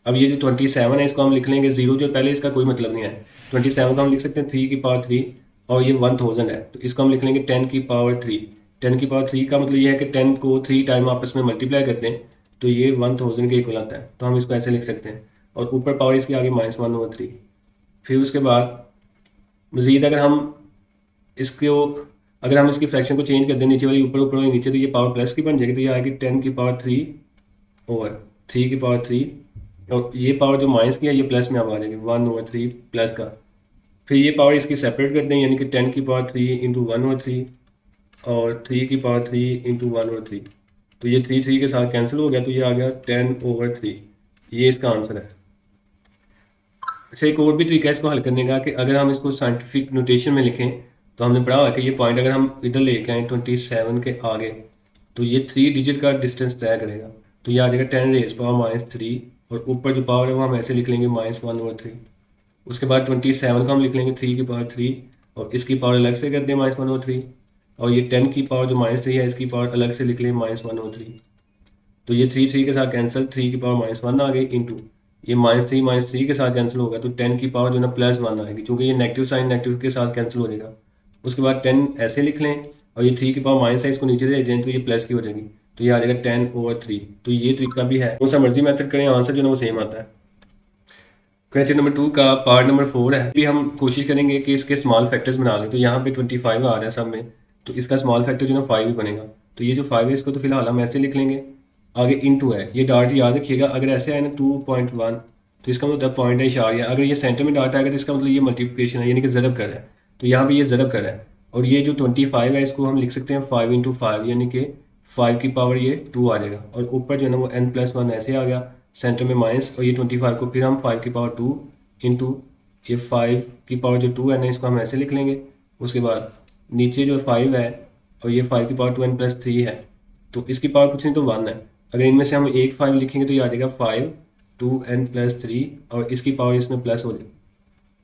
अब ये जो 27 है इसको हम लिख लेंगे 0 जो पहले इसका कोई मतलब नहीं है, 27 को हम लिख सकते हैं 3 की पावर 3 और ये 1000 है तो इसको हम लिख लेंगे 10 की पावर 3। 10 की पावर 3 का मतलब ये है कि 10 को 3 टाइम आपस में मल्टीप्लाई करते हैं तो ये 1000 के इक्वल आता है, तो हम इसको ऐसे लिख सकते हैं और ऊपर पावर इसकी आगे -1/3। फिर उसके बाद मज़ीद अगर हम इसकी फ्रैक्शन को चेंज कर दें नीचे वाली ऊपर ऊपर वाली नीचे तो ये पावर प्लस की बन जाएगी, तो ये आएगी 10 की पावर 3 ओवर 3 की पावर 3 और ये पावर जो माइनस की है ये प्लस में अब आ जाएगी 1/3 प्लस का। फिर ये पावर इसकी सेपरेट कर दें यानी कि 10 की पावर 3 इंटू 1/3 और 3 की पावर 3 इंटू 1/3, तो ये 3 3 के साथ कैंसिल हो गया तो ये आ गया 10/3, ये इसका आंसर है। अच्छा एक और भी तरीका है इसको हल करने का कि अगर हम इसको साइंटिफिक नोटेशन में लिखें तो हमने पढ़ा हुआ है कि ये पॉइंट अगर हम इधर लेके आए 27 के आगे तो ये 3 डिजिट का डिस्टेंस तय करेगा, तो ये आ जाएगा 10 रेज़ पावर -3 और ऊपर जो पावर है वो हम ऐसे लिख लेंगे -1/3। उसके बाद 27 को हम लिख लेंगे 3 की पावर 3 और इसकी पावर अलग से कर दें -1/3 और ये 10 की पावर जो -3 है इसकी पावर अलग से लिख लें -1/3, तो ये 3 3 के साथ कैंसिल 3 की पावर -1 आ गई इंटू ये -3 के साथ कैंसिल होगा तो 10 की पावर जो है ना +1 आएगी, क्योंकि ये नेगेटिव साइन नेगेटिव के साथ कैंसिल हो जाएगा। उसके बाद 10 ऐसे लिख लें और ये 3 की पावर माइनस है इसको नीचे दे दें तो ये प्लस की हो जाएगी, तो ये आ जाएगा 10/3। तो ये तरीका भी है, कौन सा मर्जी मेथड करें आंसर जो है वो सेम आता है। क्वेश्चन नंबर 2 का पार्ट नंबर 4 है, भी हम कोशिश करेंगे कि इसके स्मॉल फैक्टर्स बना लें। तो यहाँ पे 25 आ रहा है सब में, तो इसका स्मॉल फैक्टर जो है ना 5 ही बनेगा, तो ये जो 5 है इसको तो फिलहाल हम ऐसे लिख लेंगे। आगे इनटू है, ये डार्ट याद रखिएगा, अगर ऐसे आए ना 2.1 तो इसका मतलब पॉइंट है इशारिया, अगर ये सेंटर में डार्ट आएगा तो इसका मतलब ये मल्टीप्लिकेशन है यानी कि ज़रब कर रहा है, तो यहाँ पे ये ज़रब कर रहा है। और ये जो 25 है इसको हम लिख सकते हैं 5 × 5 यानी कि 5 की पावर ये 2 आ जाएगा और ऊपर जो है ना वो n+1 ऐसे आ गया सेंटर में माइनस, और ये 25 को फिर हम 5 की पावर 2 इंटू ये 5 की पावर जो 2n है इसको हम ऐसे लिख लेंगे। उसके बाद नीचे जो 5 है और ये 5 की पावर 2n प्लस 3 है, तो इसकी पावर कुछ नहीं तो 1 है। अगर इनमें से हम एक 5 लिखेंगे तो ये आ जाएगा 5 2n प्लस 3, और इसकी पावर इसमें प्लस हो जाएगी,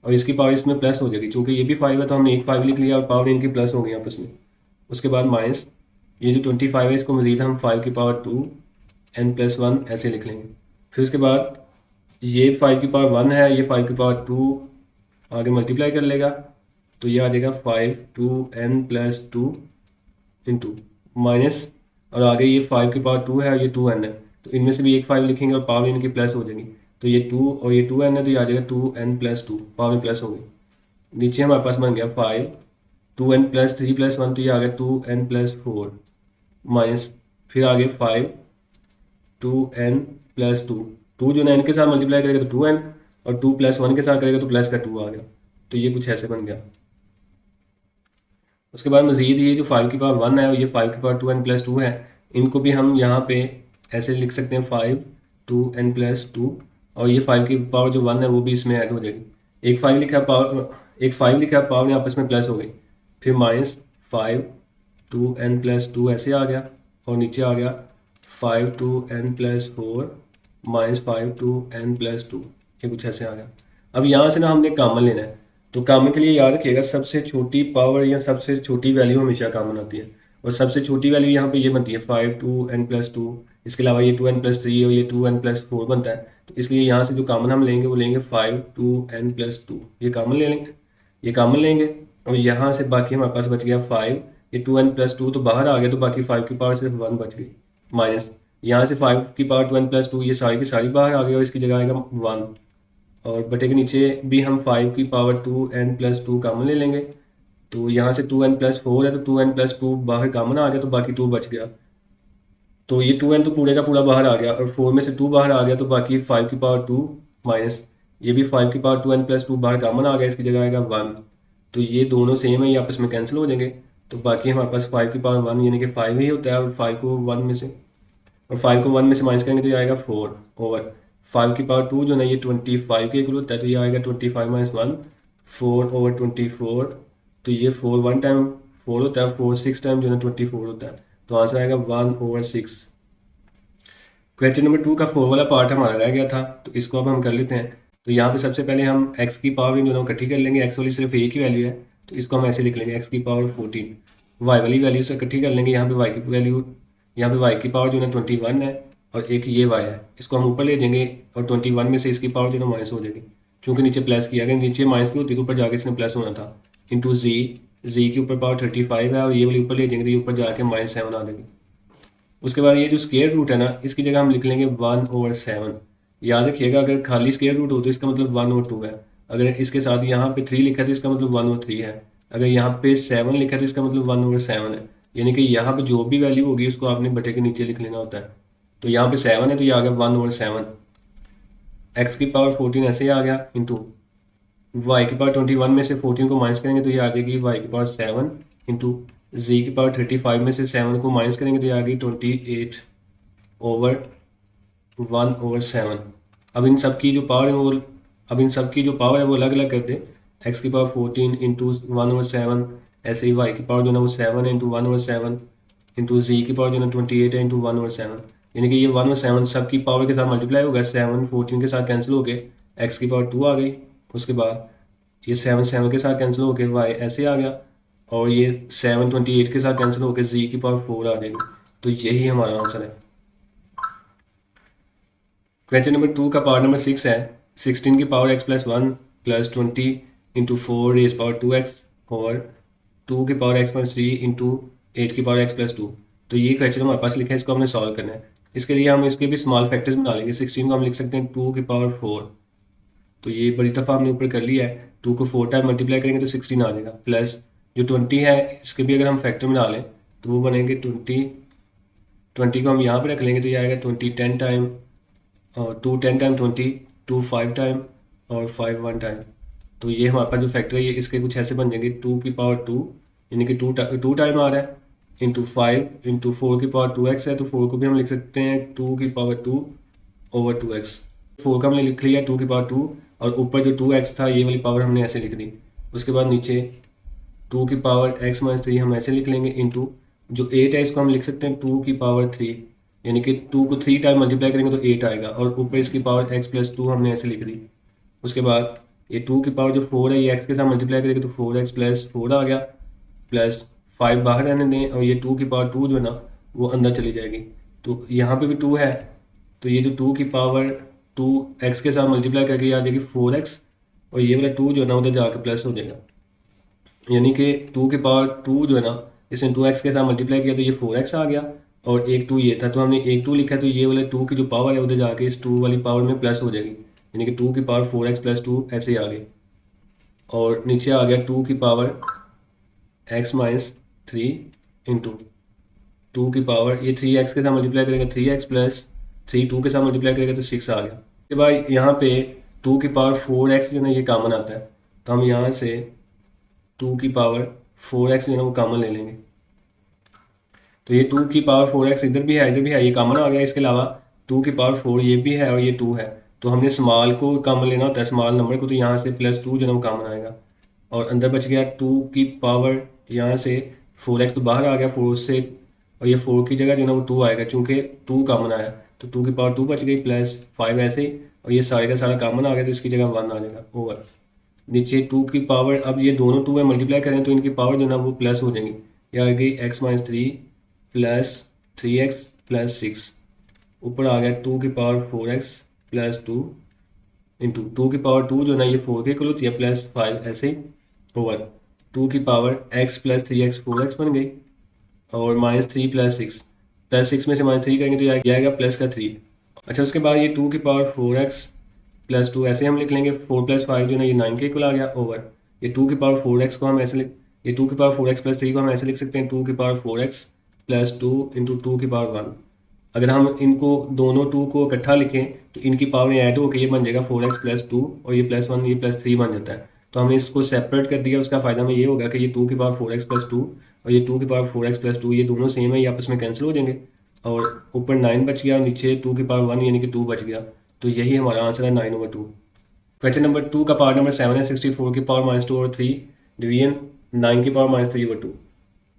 और इसकी पावर इसमें प्लस हो जाएगी। चूँकि ये भी 5 है तो हमने एक 5 लिख लिया और पावर इनकी प्लस हो गई आपस में। उसके बाद माइनस ये जो 25 है इसको मज़ीद हम 5 की पावर 2n प्लस 1 ऐसे लिख लेंगे। फिर उसके बाद ये 5 की पावर 1 है, ये 5 की पावर 2 आगे मल्टीप्लाई कर लेगा, तो ये आ जाएगा 5 2n प्लस 2 इंटू माइनस, और आगे ये 5 की पावर 2 है और ये 2n है, तो इनमें से भी एक 5 लिखेंगे और पावर इनकी प्लस हो जाएगी। तो ये 2 और ये 2n है, तो ये आ जाएगा 2n प्लस 2, पावर में प्लस हो गई। नीचे हमारे पास बन गया 5 2n प्लस 3 प्लस 1, तो ये आ गया 2n प्लस 4 माइनस, फिर आगे 5 2n प्लस 2, 2 जो n के साथ मल्टीप्लाई करेगा तो 2n, और 2 प्लस 1 के साथ करेगा तो प्लस का 2 आ गया। तो ये कुछ ऐसे बन गया। उसके बाद मज़ीद ये जो 5 की पावर 1 है और ये 5 की पावर 2n प्लस 2 है, इनको भी हम यहाँ पे ऐसे लिख सकते हैं 5 2n प्लस 2, और ये 5 की पावर जो 1 है वो भी इसमें ऐड हो जाएगी। एक 5 लिखा पावर में आपस में प्लस हो गई, फिर माइनस 5 2n प्लस 2 ऐसे आ गया, और नीचे आ गया 5 2n plus 4 minus 5 2n plus 2, ये कुछ ऐसे आ गया। अब यहाँ से ना हमने कॉमन लेना है, तो कॉमन के लिए याद रखिएगा सबसे छोटी पावर या सबसे छोटी वैल्यू हमेशा कॉमन आती है, और सबसे छोटी वैल्यू यहाँ पे ये बनती है 5 2n प्लस 2, इसके अलावा ये 2n प्लस 3 और ये 2n प्लस 4 बनता है। तो इसलिए यहाँ से जो कॉमन हम लेंगे वो लेंगे 5 2n प्लस 2, ये कॉमन ले लेंगे, ये कॉमन लेंगे, और यहाँ से बाकी हमारे पास बच गया 5, ये 2n प्लस 2 तो बाहर आ गया, तो बाकी 5 की पावर सिर्फ 1 बच गई, माइनस यहाँ से 5 की पावर 2n प्लस 2 ये सारी की सारी बाहर आ गई, और इसकी जगह आएगा 1, और बटे के नीचे भी हम 5 की पावर 2n प्लस 2 कॉमन ले लेंगे। तो यहाँ से 2n प्लस 4 है, तो 2n प्लस 2 बाहर कॉमन आ गया, तो बाकी 2 बच गया। तो ये 2n तो पूरे का पूरा बाहर आ गया, और 4 में से 2 बाहर आ गया, तो बाकी 5 की पावर 2 माइनस ये भी 5 की पावर 2n प्लस 2 बाहर कॉमन आ गया, इसकी जगह आएगा 1। तो ये दोनों सेम है, ये आपस में कैंसिल हो जाएंगे, तो बाकी हमारे पास 5 की पावर 1 यानी कि 5 ही होता है, और 5 को 1 में से माइनस करेंगे तो ये आएगा 4 ओवर 5 की पावर 2 जो ना ये 25 के इक्वल होता है, तो ये आएगा 25 माइनस 1 4 ओवर 24, तो ये 4 1 टाइम 4 होता है, 4 6 टाइम जो ना 24 होता है, तो आंसर आएगा 1 ओवर 6। क्वेश्चन नंबर 2 का 4 वाला पार्ट हमारा रह गया था, तो इसको अब हम कर लेते हैं। तो यहाँ पे सबसे पहले हम x की पावर जो ना इकट्ठी कर लेंगे, x वाली सिर्फ एक ही वैल्यू है, तो इसको हम ऐसे लिख लेंगे x की पावर 14, y वाली वैल्यू से इकट्ठी कर लेंगे, यहाँ पे y की वैल्यू, यहाँ पे y की पावर जो ना 21 है, और एक ये y है, इसको हम ऊपर ले देंगे, और 21 में से इसकी पावर जो ना माइनस हो जाएगी, चूँकि नीचे प्लस किया गया, नीचे माइनस की होती तो ऊपर जाके इसने प्लस होना था, इंटू जी के ऊपर पावर 35 है, और ये वाली ऊपर ले जाएंगे तो ये ऊपर जाके -7 आ जाएगी। उसके बाद ये जो स्क्वायर रूट है ना, इसकी जगह हम लिख लेंगे 1 ओवर 7। याद रखिएगा अगर खाली स्क्वायर रूट हो तो इसका मतलब 1 ओवर 2 है, अगर इसके साथ यहाँ पे 3 लिखा है तो इसका मतलब 1 ओवर 3 है, अगर यहाँ पे 7 लिखा है तो इसका मतलब 1 ओवर 7 है, यानी कि यहाँ पे जो भी वैल्यू होगी उसको आपने बटे के नीचे लिख लेना होता है। तो यहाँ पे 7 है तो ये आ गया 1 ओवर 7, एक्स की पावर 14 ऐसे ही आ गया, इंटू वाई की पावर 21 में से 14 को माइनस करेंगे तो ये आ जाएगी वाई की पावर 7, इंटू जी की पावर 35 में से 7 को माइनस करेंगे तो ये आ गई 28 ओवर 1 ओवर 7। अब इन सब की जो पावर है वो अलग अलग कर दे, एक्स की पावर 14 इंटू 1 ओवर 7, ऐसे ही वाई की पावर जो ना वो 7 है इंटू 1 ओवर 7, इंटू जी की पावर जो ना 28 है इंटू 1 ओवर 7, यानी कि ये 1 ओवर 7 सब की पावर के साथ मल्टीप्लाई होगा, 7 14 के साथ कैंसिल हो गए, एक्स की पावर 2 आ गई, उसके बाद ये 7 7 के साथ कैंसिल होकर वाई ऐसे आ गया, और ये 7 28 के साथ कैंसिल होकर जी की पावर 4 आ जाएगी। तो यही हमारा आंसर है। क्वेश्चन नंबर 2 का पार्ट नंबर 6 है, 16 की power x plus 1 plus 20 into 4 raise power 2x और 2 की पावर x प्लस 3 इंटू 8 की पावर x प्लस 2। तो ये क्वेश्चन हमारे पास लिखा है, इसको हमने सॉल्व करना है। इसके लिए हम इसके भी स्मॉल फैक्टर्स बना लेंगे। 16 को हम लिख सकते हैं 2 की पावर 4, तो ये बड़ी दफ़ा हमने ऊपर कर लिया है, 2 को 4 टाइम मल्टीप्लाई करेंगे तो 16 आ जाएगा, प्लस जो 20 है इसके भी अगर हम फैक्टर बना लें तो वो बनेंगे 20 को हम यहाँ पे रख लेंगे तो ये आएगा 20 10 टाइम, और 2 10 टाइम 20, 2 5 टाइम और 5 1 टाइम। तो ये हमारे पास जो फैक्टर है ये इसके कुछ ऐसे बन जाएंगे, 2 की पावर 2 यानी कि 2 टाइम आ रहा है, इंटू 5 इंटू 4 की पावर 2x है, तो 4 को भी हम लिख सकते हैं 2 की पावर 2 ओवर 2x। 4 का हमने लिख लिया 2 की पावर 2, और ऊपर जो 2x था ये वाली पावर हमने ऐसे लिख दी। उसके बाद नीचे 2 की पावर x माइनस 3 हम ऐसे लिख लेंगे, इंटू जो 8 है इसको हम लिख सकते हैं 2 की पावर 3, यानी कि 2 को 3 टाइम मल्टीप्लाई करेंगे तो 8 आएगा, और ऊपर इसकी पावर x प्लस 2 हमने ऐसे लिख दी। उसके बाद ये 2 की पावर जो 4 है ये x के साथ मल्टीप्लाई करेंगे तो 4x प्लस 4 आ गया, प्लस 5 बाहर रहने दें, और ये 2 की पावर 2 जो है ना वो अंदर चली जाएगी। तो यहाँ पे भी 2 है, तो ये जो 2 की पावर 2 x के साथ मल्टीप्लाई करके ये आ जाएगी 4x, और ये वाला 2 जो है ना उधर जाकर प्लस हो जाएगा, यानी कि 2 की पावर 2 जो है ना इसने 2x के साथ मल्टीप्लाई किया तो ये 4x आ गया, और एक 2 ये था तो हमने एक 2 लिखा है, तो ये वाले 2 की जो पावर है उधर जाके इस 2 वाली पावर में प्लस हो जाएगी, यानी कि 2 की पावर 4x प्लस 2 ऐसे ही आ गई। और नीचे आ गया 2 की पावर x माइनस 3 इंटू 2 की पावर ये 3x के साथ मल्टीप्लाई करेगा 3x प्लस 3 2 के साथ मल्टीप्लाई करेगा तो 6 आ गया। उसके बाद यहाँ पे 2 की पावर 4x जो है ना ये कॉमन आता है, तो हम यहाँ से 2 की पावर 4x जो है ना वो कॉमन ले लेंगे, तो ये 2 की पावर 4x इधर भी है इधर भी है, ये कॉमन आ गया। इसके अलावा 2 की पावर 4 ये भी है और ये 2 है, तो हमने स्मॉल को कॉमन लेना होता है, स्मॉल नंबर को, तो यहाँ से प्लस 2 जो है ना वो कॉमन आएगा, और अंदर बच गया 2 की पावर यहाँ से 4x तो बाहर आ गया 4 से, और ये 4 की जगह जो है ना वो 2 आएगा, चूँकि 2 कॉमन आया तो 2 की पावर 2 बच गई प्लस 5 ऐसे ही, और ये सारे का सारा कॉमन आ गया तो इसकी जगह 1 आ जाएगा ओवर। नीचे 2 की पावर, अब ये दोनों 2 है मल्टीप्लाई करें तो इनकी पावर जो है ना वो प्लस हो जाएंगी, ये आ गई x minus 3 plus 3x plus 6, ऊपर आ गया 2 की पावर 4x प्लस 2 इंटू 2 की पावर 2 जो है ना ये 4 के इक्वल होती है प्लस 5 ऐसे ही ओवर 2 की power x plus 3x 4x बन गई, और माइनस 3 प्लस 6 में से माइनस 3 करेंगे तो ये आएगा प्लस का 3। अच्छा उसके बाद ये 2 की पावर 4x प्लस 2 ऐसे हम लिख लेंगे, 4 प्लस 5 जो है ना ये 9 के इक्वल आ गया ओवर ये 2 की पावर 4x को हम ऐसे लिख, ये 2 की पावर 4x प्लस 3 को हम ऐसे लिख सकते हैं 2 की पावर 4x प्लस 2 इंटू 2 की पावर 1। अगर हम इनको दोनों 2 को इकट्ठा लिखें तो इनकी पावर ऐड होकर ये बन जाएगा 4x प्लस 2, और ये प्लस 1 ये प्लस 3 बन जाता है। तो हमने इसको सेपरेट कर दिया, उसका फ़ायदा में ये होगा कि ये 2 की पावर 4x प्लस 2 और ये 2 की पावर 4x प्लस 2 ये दोनों सेम है, ये आपस में कैंसिल हो जाएंगे, और ऊपर 9 बच गया और नीचे 2 की पावर 1 यानी कि 2 बच गया। तो यही हमारा आंसर है 9/2। क्वेश्चन नंबर 2 का पार्ट नंबर 7 है 64 की पावर माइनस 2 और 3 डिवीजन 9 की पावर माइनस 3/2।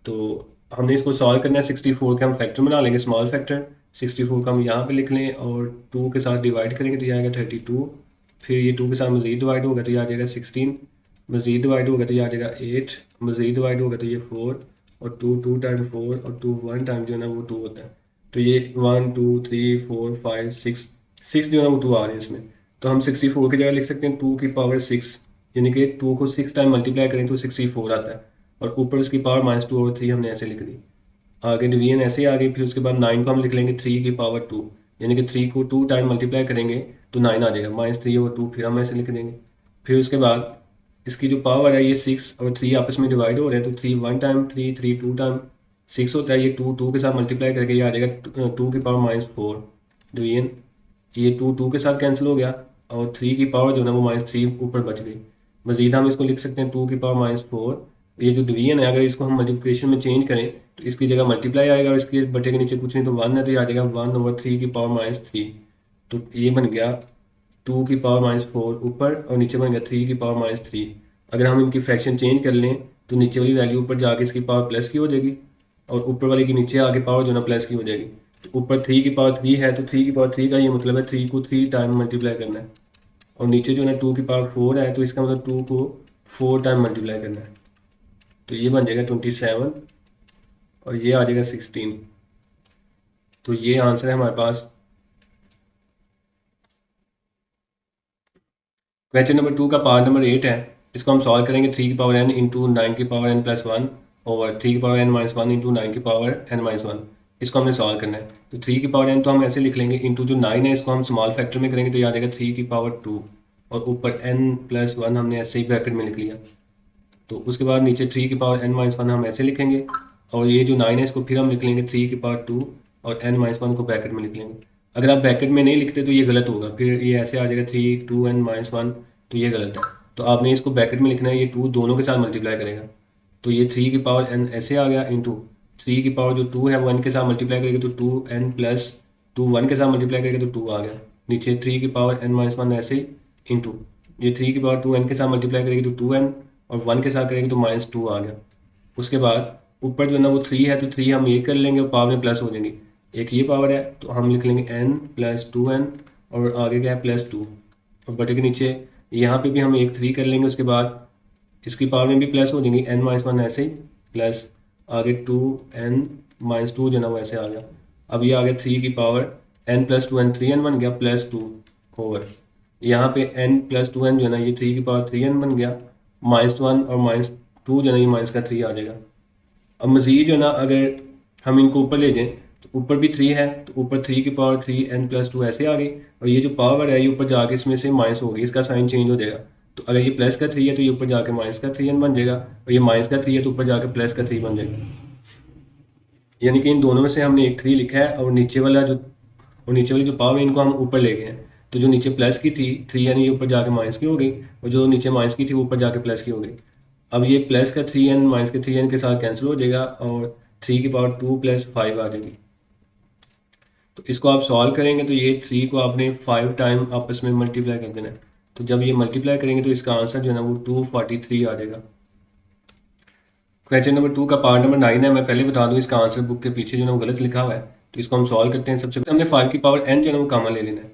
तो हमने इसको सॉल्व करना है, 64 के हम फैक्टर बना लेंगे, स्मॉल फैक्टर 64 का हम यहाँ पे लिख लें और 2 के साथ डिवाइड करेंगे तो ये आएगा 32, फिर ये 2 के साथ मज़ीद डिवाइड होगा तो ये आ जाएगा 16, मज़ीद डिवाइड होगा तो ये आ जाएगा 8, मज़ीद डिवाइड होगा तो ये 4, और 2 टाइम 4 और 2 1 टाइम जो है ना वो 2 होता है। तो ये 1 2 3 4 5 6 जो है ना वो 2 आ रहे हैं इसमें, तो हम 64 की जगह लिख सकते हैं 2 की पावर 6, यानी कि 2 को 6 टाइम मल्टीप्लाई करें तो 64 आता है, और ऊपर उसकी पावर माइनस 2 और 3 हमने ऐसे लिख दी। आगे डिवीजन ऐसे ही आ गई, फिर उसके बाद 9 को हम लिख लेंगे 3 की पावर 2, यानी कि 3 को 2 टाइम मल्टीप्लाई करेंगे तो 9 आ जाएगा, -3 और 2 फिर हम ऐसे लिख देंगे। फिर उसके बाद इसकी जो पावर है ये 6 और 3 आपस में डिवाइड हो रहे हैं, तो 3 1 टाइम 3 3 2 टाइम 6 होता है, ये 2 2 के साथ मल्टीप्लाई करके ये आ जाएगा 2 की पावर -4 डिवीजन, ये 2 2 के साथ कैंसिल हो गया, और 3 की पावर जो है ना वो -3 ऊपर बच गई। मज़ीद हम इसको लिख सकते हैं 2 की पावर -4, ये जो डिवीजन है अगर इसको हम मल्टीप्लिकेशन में चेंज करें तो इसकी जगह मल्टीप्लाई आएगा, और इसके बटे के नीचे कुछ नहीं तो 1 है तो ये आ जाएगा 1/3 की पावर -3। तो ये बन गया 2 की पावर -4 ऊपर, और नीचे बन गया 3 की पावर -3। अगर हम इनकी फ्रैक्शन चेंज कर लें तो नीचे वाली वैल्यू ऊपर जाके इसकी पावर प्लस की हो जाएगी, और ऊपर वाले की नीचे आके पावर जो ना प्लस की हो जाएगी। तो ऊपर 3 की पावर 3 है तो 3 की पावर 3 का ये मतलब है 3 को 3 टाइम मल्टीप्लाई करना है, और नीचे जो है 2 की पावर 4 है तो इसका मतलब 2 को 4 टाइम मल्टीप्लाई करना है, तो ये बन जाएगा 27 और ये आ जाएगा 16। तो ये आंसर है हमारे पास। क्वेश्चन नंबर 2 का पार्ट नंबर 8 है, इसको हम सॉल्व करेंगे 3 की पावर n इंटू 9 की पावर n प्लस 1 ओवर 3 की पावर n माइनस 1 इंटू 9 की पावर n माइनस 1। इसको हमने सॉल्व करना है, तो 3 की पावर n तो हम ऐसे लिख लेंगे, इंटू जो 9 है इसको हम स्मॉल फैक्टर में करेंगे तो ये आ जाएगा 3 की पावर 2, और ऊपर n प्लस 1 हमने ऐसे ही ब्रैकेट में लिख लिया। तो उसके बाद नीचे 3 की पावर n माइनस 1 हम ऐसे लिखेंगे, और ये जो 9 है इसको फिर हम लिख लेंगे 3 की पावर 2 और n माइनस 1 को ब्रैकेट में लिख लेंगे। अगर आप ब्रैकेट में नहीं लिखते तो ये गलत होगा, फिर ये ऐसे आ जाएगा 3 2n माइनस 1, तो ये गलत है। तो आपने इसको ब्रैकेट में लिखना है, ये 2 दोनों के साथ मल्टीप्लाई करेगा, तो ये 3 की पावर n ऐसे आ गया, इंटू 3 की पावर जो 2 है वो n के साथ मल्टीप्लाई करेगा तो 2n प्लस 2 1 के साथ मल्टीप्लाई करेगा तो 2 आ गया, नीचे 3 की पावर n माइनस वन ऐसे ही इंटू ये 3 की पावर 2n के साथ मल्टीप्लाई करेगी तो 2n और 1 के साथ करेगी तो -2 आ गया। उसके बाद ऊपर जो है ना वो 3 है तो 3 हम ये कर लेंगे और पावर में प्लस हो जाएंगी। एक ये पावर है तो हम लिख लेंगे n प्लस 2n और आगे क्या है +2 और बटे के नीचे यहाँ पे भी हम एक 3 कर लेंगे। उसके बाद इसकी पावर में भी प्लस हो जाएंगी n माइनस वन ऐसे ही प्लस आगे 2n -2 जो है ना वो ऐसे आ गया। अब ये आ गया 3 की power n plus 2n 3n बन गया +2 ओवर यहाँ पे n प्लस 2n जो है ना ये 3 की पावर 3n बन गया -1 और -2 जो है ना ये माइनस का 3 आ जाएगा। अब मज़ीद जो है ना अगर हम इनको ऊपर ले जाएं तो ऊपर भी 3 है तो ऊपर 3 की पावर 3n प्लस 2 ऐसे आ गई और ये जो पावर है ये ऊपर जाके इसमें से माइनस होगी, इसका साइन चेंज हो जाएगा। तो अगर ये प्लस का 3 है तो ये ऊपर जाके माइनस का 3n बन जाएगा और ये माइनस का 3 है तो ऊपर जाके प्लस का 3 बन जाएगा। यानी कि इन दोनों में से हमने एक 3 लिखा है और नीचे वाली जो पावर है इनको हम ऊपर ले गए हैं। तो जो नीचे प्लस की थी 3 यानी ये ऊपर जाके माइनस की हो गई और जो नीचे माइनस की थी वो ऊपर जाके प्लस की हो गई। अब ये प्लस का 3n माइनस के 3n के साथ कैंसिल हो जाएगा और 3 की पावर 2 + 5 आ जाएगी। तो इसको आप सॉल्व करेंगे तो ये 3 को आपने 5 टाइम आपस में मल्टीप्लाई कर देना है। तो जब ये मल्टीप्लाई करेंगे तो इसका आंसर जो है ना वो 243 आ जाएगा। क्वेश्चन नंबर 2 का पार्ट नंबर 9 है। मैं पहले बता दूं इसका आंसर बुक के पीछे जो है वो गलत लिखा हुआ है तो इसको हम सॉल्व करते हैं। सबसे पहले हमने 5 की पावर n जो है ना वो कॉमन ले लेना है।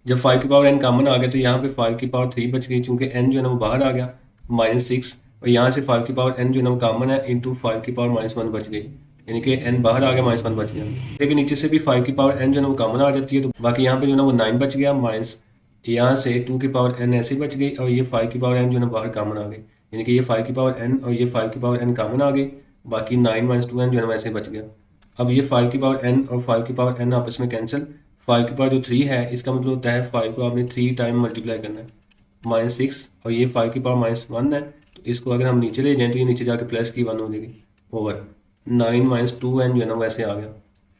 जब 5 की पावर n कॉमन आ गया तो यहाँ पे 5 की पावर 3 बच गई चूँकि n जो है ना वो बाहर आ गया -6 और यहाँ से 5 की पावर n जो है ना वो कॉमन है इंटू 5 की पावर -1 बच गई यानी कि n बाहर आ गया -1 बच गया। लेकिन नीचे से भी 5 की पावर n जो है ना वो कॉमन आ जाती है तो बाकी यहाँ पे जो है ना वो 9 बच गया माइनस यहाँ से 2 की पावर n ऐसे बच गई और ये 5 की पावर n जो है ना बाहर कॉमन आ गई यानी कि ये 5 की पावर n और ये 5 की पावर n कॉमन आ गई। बाकी 9 - 2n जो है ना वैसे बच गया। अब ये 5 की पावर n और 5 की पावर n आपस में कैंसिल। 5 की पावर जो 3 है इसका मतलब होता है 5 को आपने 3 टाइम मल्टीप्लाई करना है -6 और ये 5 की पावर -1 है तो इसको अगर हम नीचे ले जाएं तो ये नीचे जाके प्लस की 1 हो जाएगी ओवर 9 - 2n जो है ना वैसे आ गया।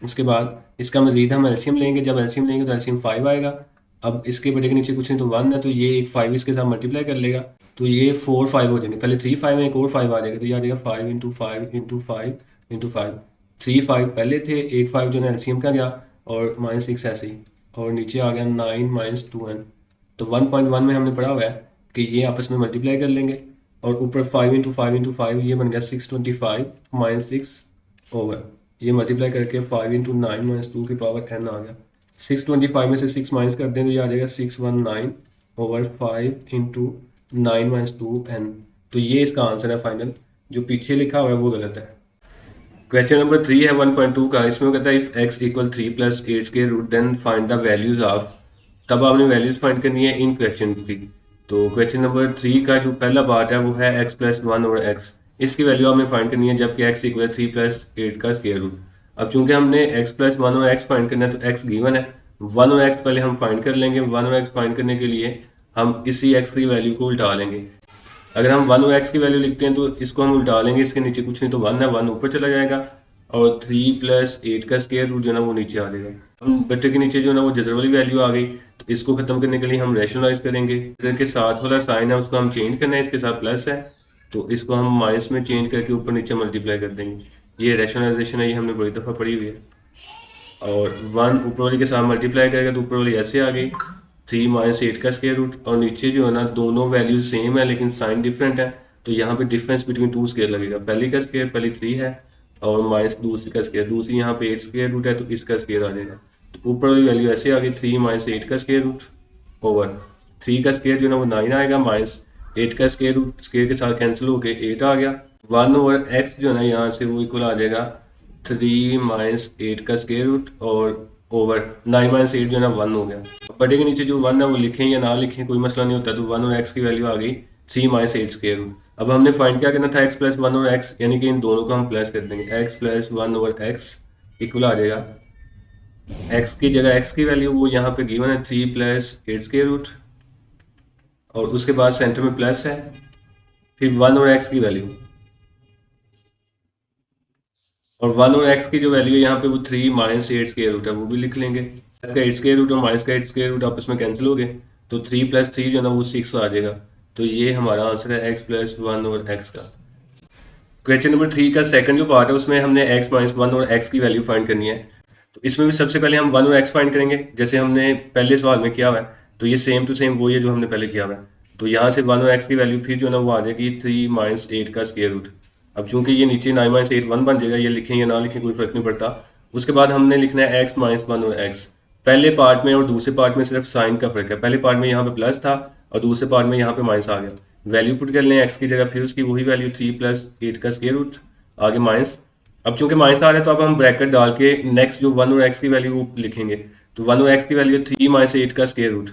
उसके बाद इसका मजीद हम एलसीएम लेंगे। जब एलसीएम लेंगे तो एलसीएम 5 आएगा। अब इसके बड़े के नीचे कुछ नहीं तो 1 है तो ये एक 5 इसके साथ मल्टीप्लाई कर लेगा तो ये 4 5 हो जाएंगे। पहले 3 5 में एक और 5 आ जाएगा तो ये आ जाएगा 5 × 5 × 5 × 5 3 5 पहले थे एक 5 जो है एलसीएम का गया और -6 ऐसे ही और नीचे आ गया 9 - 2n। तो 1.1 में हमने पढ़ा हुआ है कि ये आपस में मल्टीप्लाई कर लेंगे और ऊपर 5 × 5 × 5 ये बन गया 625 -6 ओवर ये मल्टीप्लाई करके 5 × 9 - 2 की पावर n आ गया। 625 में से 6 माइनस कर दें तो ये आ जाएगा 619 ओवर 5 × 9 - 2n। तो ये इसका आंसर है फाइनल। जो पीछे लिखा हुआ है वो गलत है। क्वेश्चन नंबर 3 है 1.2 का। इसमें कहता है if x = 3 + 8 square root then find the values of. तब आपने वैल्यूज फाइंड करनी है इन क्वेश्चन की। तो क्वेश्चन नंबर 3 का जो पहला पार्ट है वो है x + 1 और x। इसकी वैल्यू आपने फाइंड करनी है जबकि x = 3 + 8 का स्क्वायर रूट। अब चूंकि हमने x + 1 और x फाइंड करना है तो x गिवन है 1 और x पहले हम फाइंड कर लेंगे। 1 और x फाइंड करने के लिए हम इसी x की वैल्यू को उल्टा लेंगे। अगर हम 1 और x की वैल्यू लिखते हैं तो इसको हम उल्टा लेंगे। इसके नीचे कुछ नहीं तो 1 है 1 ऊपर चला जाएगा और 3 + 8 का स्क्वायर रूट जो है ना वो नीचे आ जाएगा। हम बच्चे के नीचे जो है ना वो जजर वाली वैल्यू आ गई तो इसको खत्म करने के लिए हम रैशनलाइज करेंगे। जजर के साथ वाला साइन है उसको हम चेंज करना है, इसके साथ प्लस है तो इसको हम माइनस में चेंज करके ऊपर नीचे मल्टीप्लाई कर देंगे। ये रैशनलाइजेशन है, ये हमने बड़ी दफ़ा पढ़ी हुई है। और 1 ऊपर वाली के साथ मल्टीप्लाई करेगा तो ऊपर वाली ऐसे आ गई 3 - 8 का स्क्वायर रूट और नीचे जो है ना दोनों वैल्यूज सेम है लेकिन साइन डिफरेंट है तो यहाँ पे डिफरेंस बिटवीन 2 स्क्वायर लगेगा। पहली का स्क्वायर पहली 3 है और माइनस दूसरी का स्क्वायर दूसरी यहाँ पे 8 स्क्वायर रूट है तो इसका स्क्वायर आ जाएगा। तो ऊपर वाली वैल्यू ऐसे आ गई 3 - 8 का स्क्वायर रूट ओवर 3 का स्क्वायर जो है ना वो 9 आएगा -8 का स्क्वायर रूट स्क्वायर के साथ कैंसिल होकर 8 आ गया। 1 ओवर x जो है ना यहाँ से वो इक्वल आ जाएगा 3 - 8 का स्क्वायर रूट और ओवर 9 - 8 जो है ना 1 हो गया। बटे के नीचे जो 1 है वो लिखें या ना लिखें कोई मसला नहीं होता। तो 1 और x की वैल्यू आ गई 3 - 8 स्क्वायर रूट। अब हमने फाइंड क्या करना था x + 1 और x यानी कि इन दोनों को हम प्लस कर देंगे। x + 1 ओवर x इक्वल आ जाएगा x की जगह x की वैल्यू वो यहाँ पे गिवन है 3 + 8 स्क्वायर रूट और उसके बाद सेंटर में प्लस है फिर 1 और x की वैल्यू और 1 और x की जो वैल्यू है यहाँ पे वो 3 - 8 स्क्वायर रूट है वो भी लिख लेंगे। x का 8 स्क्वायर रूट और माइनस का 8 स्क्वायर रूट आपस में कैंसिल हो गए तो 3 + 3 जो है ना वो 6 आ जाएगा। तो ये हमारा आंसर है x + 1 और x का। क्वेश्चन नंबर 3 का सेकंड जो पार्ट है उसमें हमने x - 1 और x की वैल्यू फाइंड करनी है। तो इसमें भी सबसे पहले हम 1 और x फाइंड करेंगे जैसे हमने पहले सवाल में किया हुआ है। तो ये सेम टू सेम वही है जो हमने पहले किया हुआ है। तो यहाँ से 1 और x की वैल्यू फिर जो है ना वो आ जाएगी 3 माइनस 8 का स्क्वायर रूट। अब चूंकि ये नीचे 9 माइनस 8 1 बन जाएगा, ये लिखें या ना लिखें कोई फर्क नहीं पड़ता। उसके बाद हमने लिखना है x माइनस 1 और x। पहले पार्ट में और दूसरे पार्ट में सिर्फ साइन का फर्क है। पहले पार्ट में यहाँ पे प्लस था और दूसरे पार्ट में यहाँ पे माइनस आ गया। वैल्यू पुट कर लें x की जगह, फिर उसकी वही वैल्यू 3 प्लस 8 का स्क्वायर रूट, आगे माइनस। अब चूंकि माइनस आ रहा है तो अब हम ब्रैकेट डाल के नेक्स्ट जो 1 और x की वैल्यू वो लिखेंगे। तो 1 और x की वैल्यू 3 माइनस 8 का स्क्वायर रूट,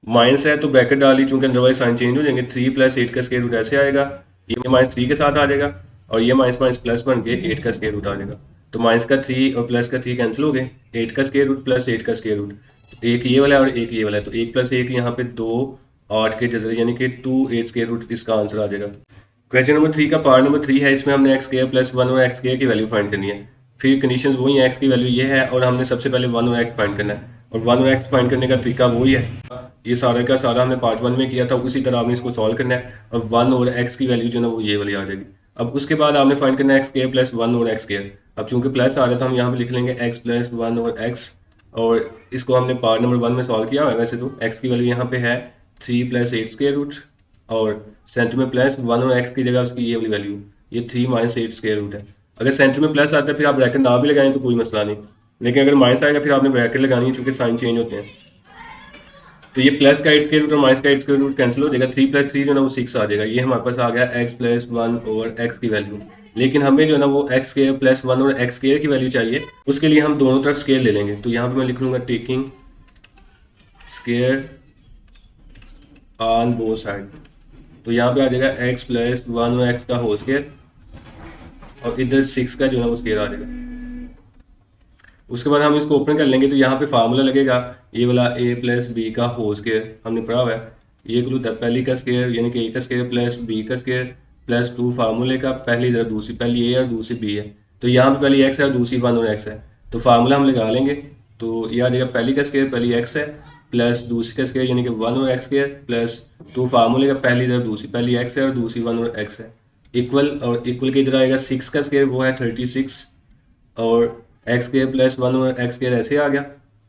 माइनस है तो ब्रैकेट डाली चूंकि अदरवाइज साइन चेंज हो जाएंगे। 3 प्लस 8 का स्क्वायर रूट ऐसे आएगा, ये माइनस 3 के साथ आ जाएगा और ये माइनस माइनस प्लस बन के 8 का स्क्वायर रूट आ जाएगा। तो माइनस का 3 और प्लस का 3 कैंसिल हो गए, 8 का स्क्वायर रूट प्लस 8 का स्क्वायर रूट। तो एक ये वाला है और एक ये वाला है, तो 1 प्लस 1 यहाँ पे 2 8 के जरिए यानी कि 2 8 स्क्वायर रूट इसका आंसर आ जाएगा। क्वेश्चन नंबर 3 का पार्ट नंबर 3 है, इसमें हमने एक्स स्क्वायर प्लस 1 और एक्स स्क्वायर की वैल्यू फाइंड करनी है। फिर कंडीशंस वही है, एक्स की वैल्यू ये है और हमने सबसे पहले 1 और एक्स फाइंड करना है। और 1 और एक्स फाइंड करने का तरीका वही है, ये सारा का सारा हमने पार्ट 1 में किया था, उसी तरह आपने इसको सॉल्व करना है और 1 और एक्स की वैल्यू जो ना वो ये वाली आ जाएगी। अब उसके बाद आपने फाइंड करना है एक्स स्क्वायर प्लस 1 और एक्स स्क्वायर। अब चूंकि प्लस आ रहा था हम यहाँ पे लिख लेंगे एक्स प्लस 1 और एक्स, और इसको हमने पार्ट नंबर 1 में सॉल्व किया हुआ है। वैसे तो एक्स की वैल्यू यहाँ पे है 3 प्लस 8 स्क्वायर रूट और सेंटर में प्लस 1 और एक्स की जगह उसकी ये वाली वैल्यू ये 3 माइनस 8 स्क्वायर रूट है। अगर सेंटर में प्लस आता है फिर आप ब्रैकेट ना भी लगाएं तो कोई मसला नहीं, लेकिन अगर माइनस आएगा फिर आपने ब्रैकेट लगानी है चूंकि साइन चेंज होते हैं। तो ये प्लस का 8 स्क्वायर रूट और माइनस का 8 स्क्वायर रूट कैंसिल हो जाएगा, 3 प्लस 3 जो है ना वो 6 आ जाएगा। ये हमारे पास आ गया x प्लस 1 और x की वैल्यू। लेकिन हमें जो है ना वो x स्क्वायर प्लस 1 और x स्क्वायर की वैल्यू चाहिए, उसके लिए हम दोनों तरफ स्क्वायर ले लेंगे। तो यहाँ पे मैं लिख लूँगा taking square on both side. तो यहाँ पे आ जाएगा x प्लस 1 और x का होल स्क्वायर और इधर 6 का जो है वो स्क्वायर आ जाएगा। उसके बाद हम इसको ओपन कर लेंगे तो यहाँ पे फार्मूला लगेगा ये वाला a प्लस बी का होल स्क्वायर, हमने पढ़ा हुआ है। ये इक्वल होता है पहली का स्क्वायर यानी कि a का स्क्वायर प्लस b का स्क्वायर प्लस 2 फार्मूले का पहली जरा दूसरी, पहली a और दूसरी b है। तो यहाँ पे पहली x है और दूसरी 1 और x है, तो फार्मूला हम लगा लेंगे। तो ये आ जाएगा पहली का स्क्वायर पहली x है प्लस दूसरी का स्क्वायर यानी कि 1 और x स्क्वायर प्लस 2 फार्मूले का पहली जरा दूसरी, पहली x है और दूसरी 1 और x है, इक्वल। और इक्वल के इधर आएगा 6 का स्क्वायर वो है 36 और एक्स स्क्वायर प्लस 1 और एक्स स्क्वायर ऐसे आ गया।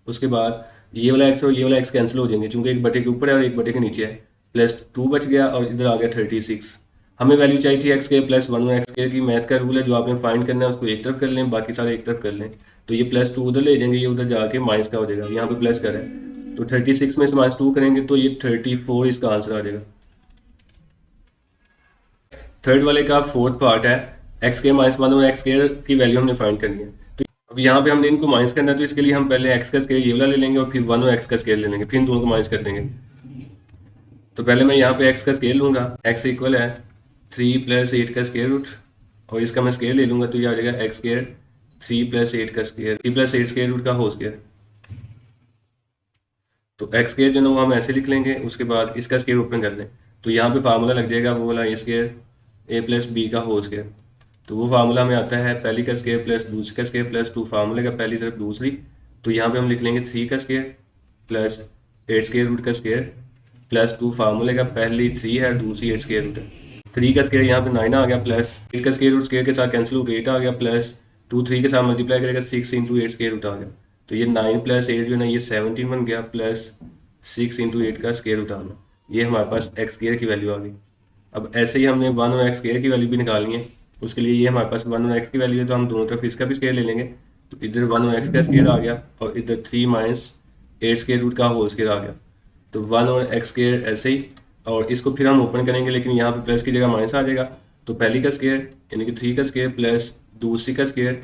उसके बाद ये वाला एक्स और ये वाला एक्स कैंसिल हो जाएंगे चूंकि एक बटे के ऊपर है और एक बटे के नीचे है, प्लस 2 बच गया और इधर आ गया 36। हमें वैल्यू चाहिए थी एक्स स्क्वायर प्लस 1 और एक्स स्क्वायर की। मैथ का रूल है जो आपने फाइंड करना है उसको एक तरफ कर लें, बाकी सारे एक तरफ कर लें। तो ये प्लस 2 उधर ले जाएंगे, ये उधर जाके माइनस का हो जाएगा, यहाँ पे प्लस का है। तो 36 में से माइनस 2 करेंगे तो ये 34 इसका आंसर आ जाएगा। थर्ड वाले का फोर्थ पार्ट है, एक्स स्क्वायर माइनस 1 और एक्स स्क्वायर की वैल्यू हमने फाइंड करनी है। अब यहाँ पे हमने इनको माइनस करना है तो इसके लिए हम पहले x का स्क्वायर ये वाला ले लेंगे और फिर 1 और x का स्क्वायर ले लेंगे, फिर इन दोनों को माइनस कर देंगे। तो पहले मैं यहाँ पे x का स्क्वायर लूँगा, x इक्वल है 3 प्लस 8 का स्क्वायर रूट और इसका मैं स्क्वायर ले लूँगा तो ये आ जाएगा x स्क्वायर 3 प्लस 8 का स्क्वायर, 3 प्लस 8 स्क्वायर रूट का होल स्क्वायर। तो x स्क्वायर जो है वो हम ऐसे लिख लेंगे, उसके बाद इसका स्क्वायर ओपन कर लें तो यहाँ पे फार्मूला लग जाएगा वो वाला ए स्क्वायर a प्लस बी का होल स्क्वायर। तो वो फार्मूला हमें आता है पहली का स्क्वायर प्लस दूसरी का स्क्वायर प्लस 2 फार्मूले का पहली सिर्फ दूसरी। तो यहाँ पे हम लिख लेंगे 3 का स्क्वायर प्लस 8 स्क्वायर रूट का स्क्वायर प्लस 2 फार्मूले का पहली 3 है दूसरी 8 स्क्वायर रूट है। 3 का स्क्वायर यहाँ पे 9 आ गया प्लस 8 का स्क्वायर रूट स्क्वायर के साथ कैंसिल हो गया 8 आ गया प्लस 2 3 के साथ मल्टीप्लाई करेगा 6 इंटू 8 स्क्वायर रूट आ गया। तो ये 9 प्लस 8 जो है ना ये 17 बन गया प्लस 6 इंटू 8 का स्क्वायर रूट आना, ये हमारे पास एक्स स्क्वायर की वैल्यू आ गई। अब ऐसे ही हमने 1 और एक्स स्क्वायर की वैल्यू भी निकालनी है, उसके लिए ये हमारे पास 1 और एक्स की वैल्यू है तो हम दोनों तरफ इसका भी स्क्वायर ले लेंगे। तो इधर 1 और एक्स का स्क्वायर आ गया और इधर 3 माइनस 8 स्क्वायर रूट का होल स्क्वायर आ गया। तो 1 और एक्स स्क्वायर ऐसे ही, और इसको फिर हम ओपन करेंगे लेकिन यहाँ पे प्लस की जगह माइनस आ जाएगा। तो पहली का स्क्वायर यानी कि 3 का स्क्वायर प्लस दूसरी का स्क्वायर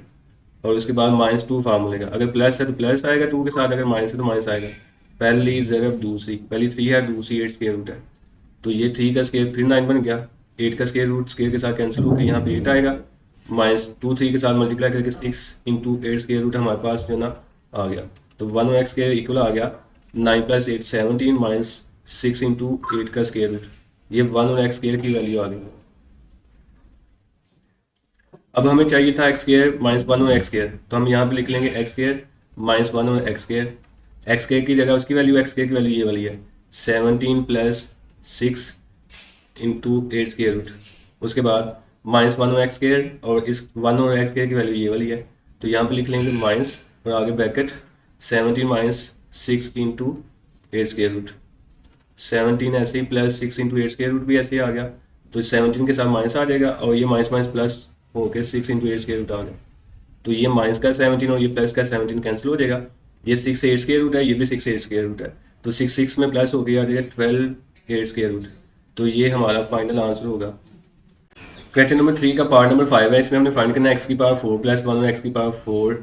और उसके बाद माइनस 2 फार्मूले का, अगर प्लस है तो प्लस आएगा 2 के साथ, अगर माइनस है तो माइनस आएगा। पहली ज़रब दूसरी, पहली 3 है दूसरी 8 स्क्वायर रूट है। तो ये 3 का स्क्वायर फिर 9 बन गया, 8 का स्क्वायर रूट स्क्वायर के साथ कैंसिल होकर यहाँ पे 8 आएगा, माइनस 2 3 के साथ मल्टीप्लाई करके 6 इंटू 8 स्क्वायर रूट हमारे पास जो ना आ गया। तो 1 और एक्स स्क्वायर इक्वल आ गया 9 प्लस 8 17 माइनस 6 इंटू 8 का स्क्वायर रूट, ये 1 और एक्स स्क्वायर की वैल्यू आ गई। अब हमें चाहिए था एक्स स्क्वायर माइनस 1 और एक्स स्क्वायर, तो हम यहाँ पे लिख लेंगे एक्स स्क्वायर माइनस 1 और एक्स स्क्वायर। एक्स स्क्वायर की जगह उसकी वैल्यू एक्स स्क्वायर की वैल्यू ये वाली है 17 प्लस 6 इंटू 8 स्क्वायर रूट, उसके बाद माइनस 1 और एक्स स्क्वायर और इस 1 और एक्स स्क्वायर की वैल्यू ये वाली है। तो यहाँ पे लिख लेंगे माइनस और आगे bracket 17 minus 6 into 8 square root, 17 ऐसे ही प्लस 6 इंटू 8 स्क्वायर रूट भी ऐसे ही आ गया, तो 17 के साथ माइनस आ जाएगा और ये माइनस माइनस प्लस हो के 6 इंटू 8 स्क्वायर रूट आ गया। तो ये माइनस का 17 और ये प्लस का 17 कैंसिल हो जाएगा, ये 6 8 स्क्वायर रूट है, ये भी 6 8 स्क्वायर रूट है, तो 6 6 में प्लस हो गया आ जाएगा 12 8 स्क्वायर रूट। तो ये हमारा फाइनल आंसर होगा। क्वेश्चन नंबर 3 का पार्ट नंबर 5 है, इसमें हमने फाइंड करना है एक्स की पावर 4 प्लस 1 और एक्स की पावर 4,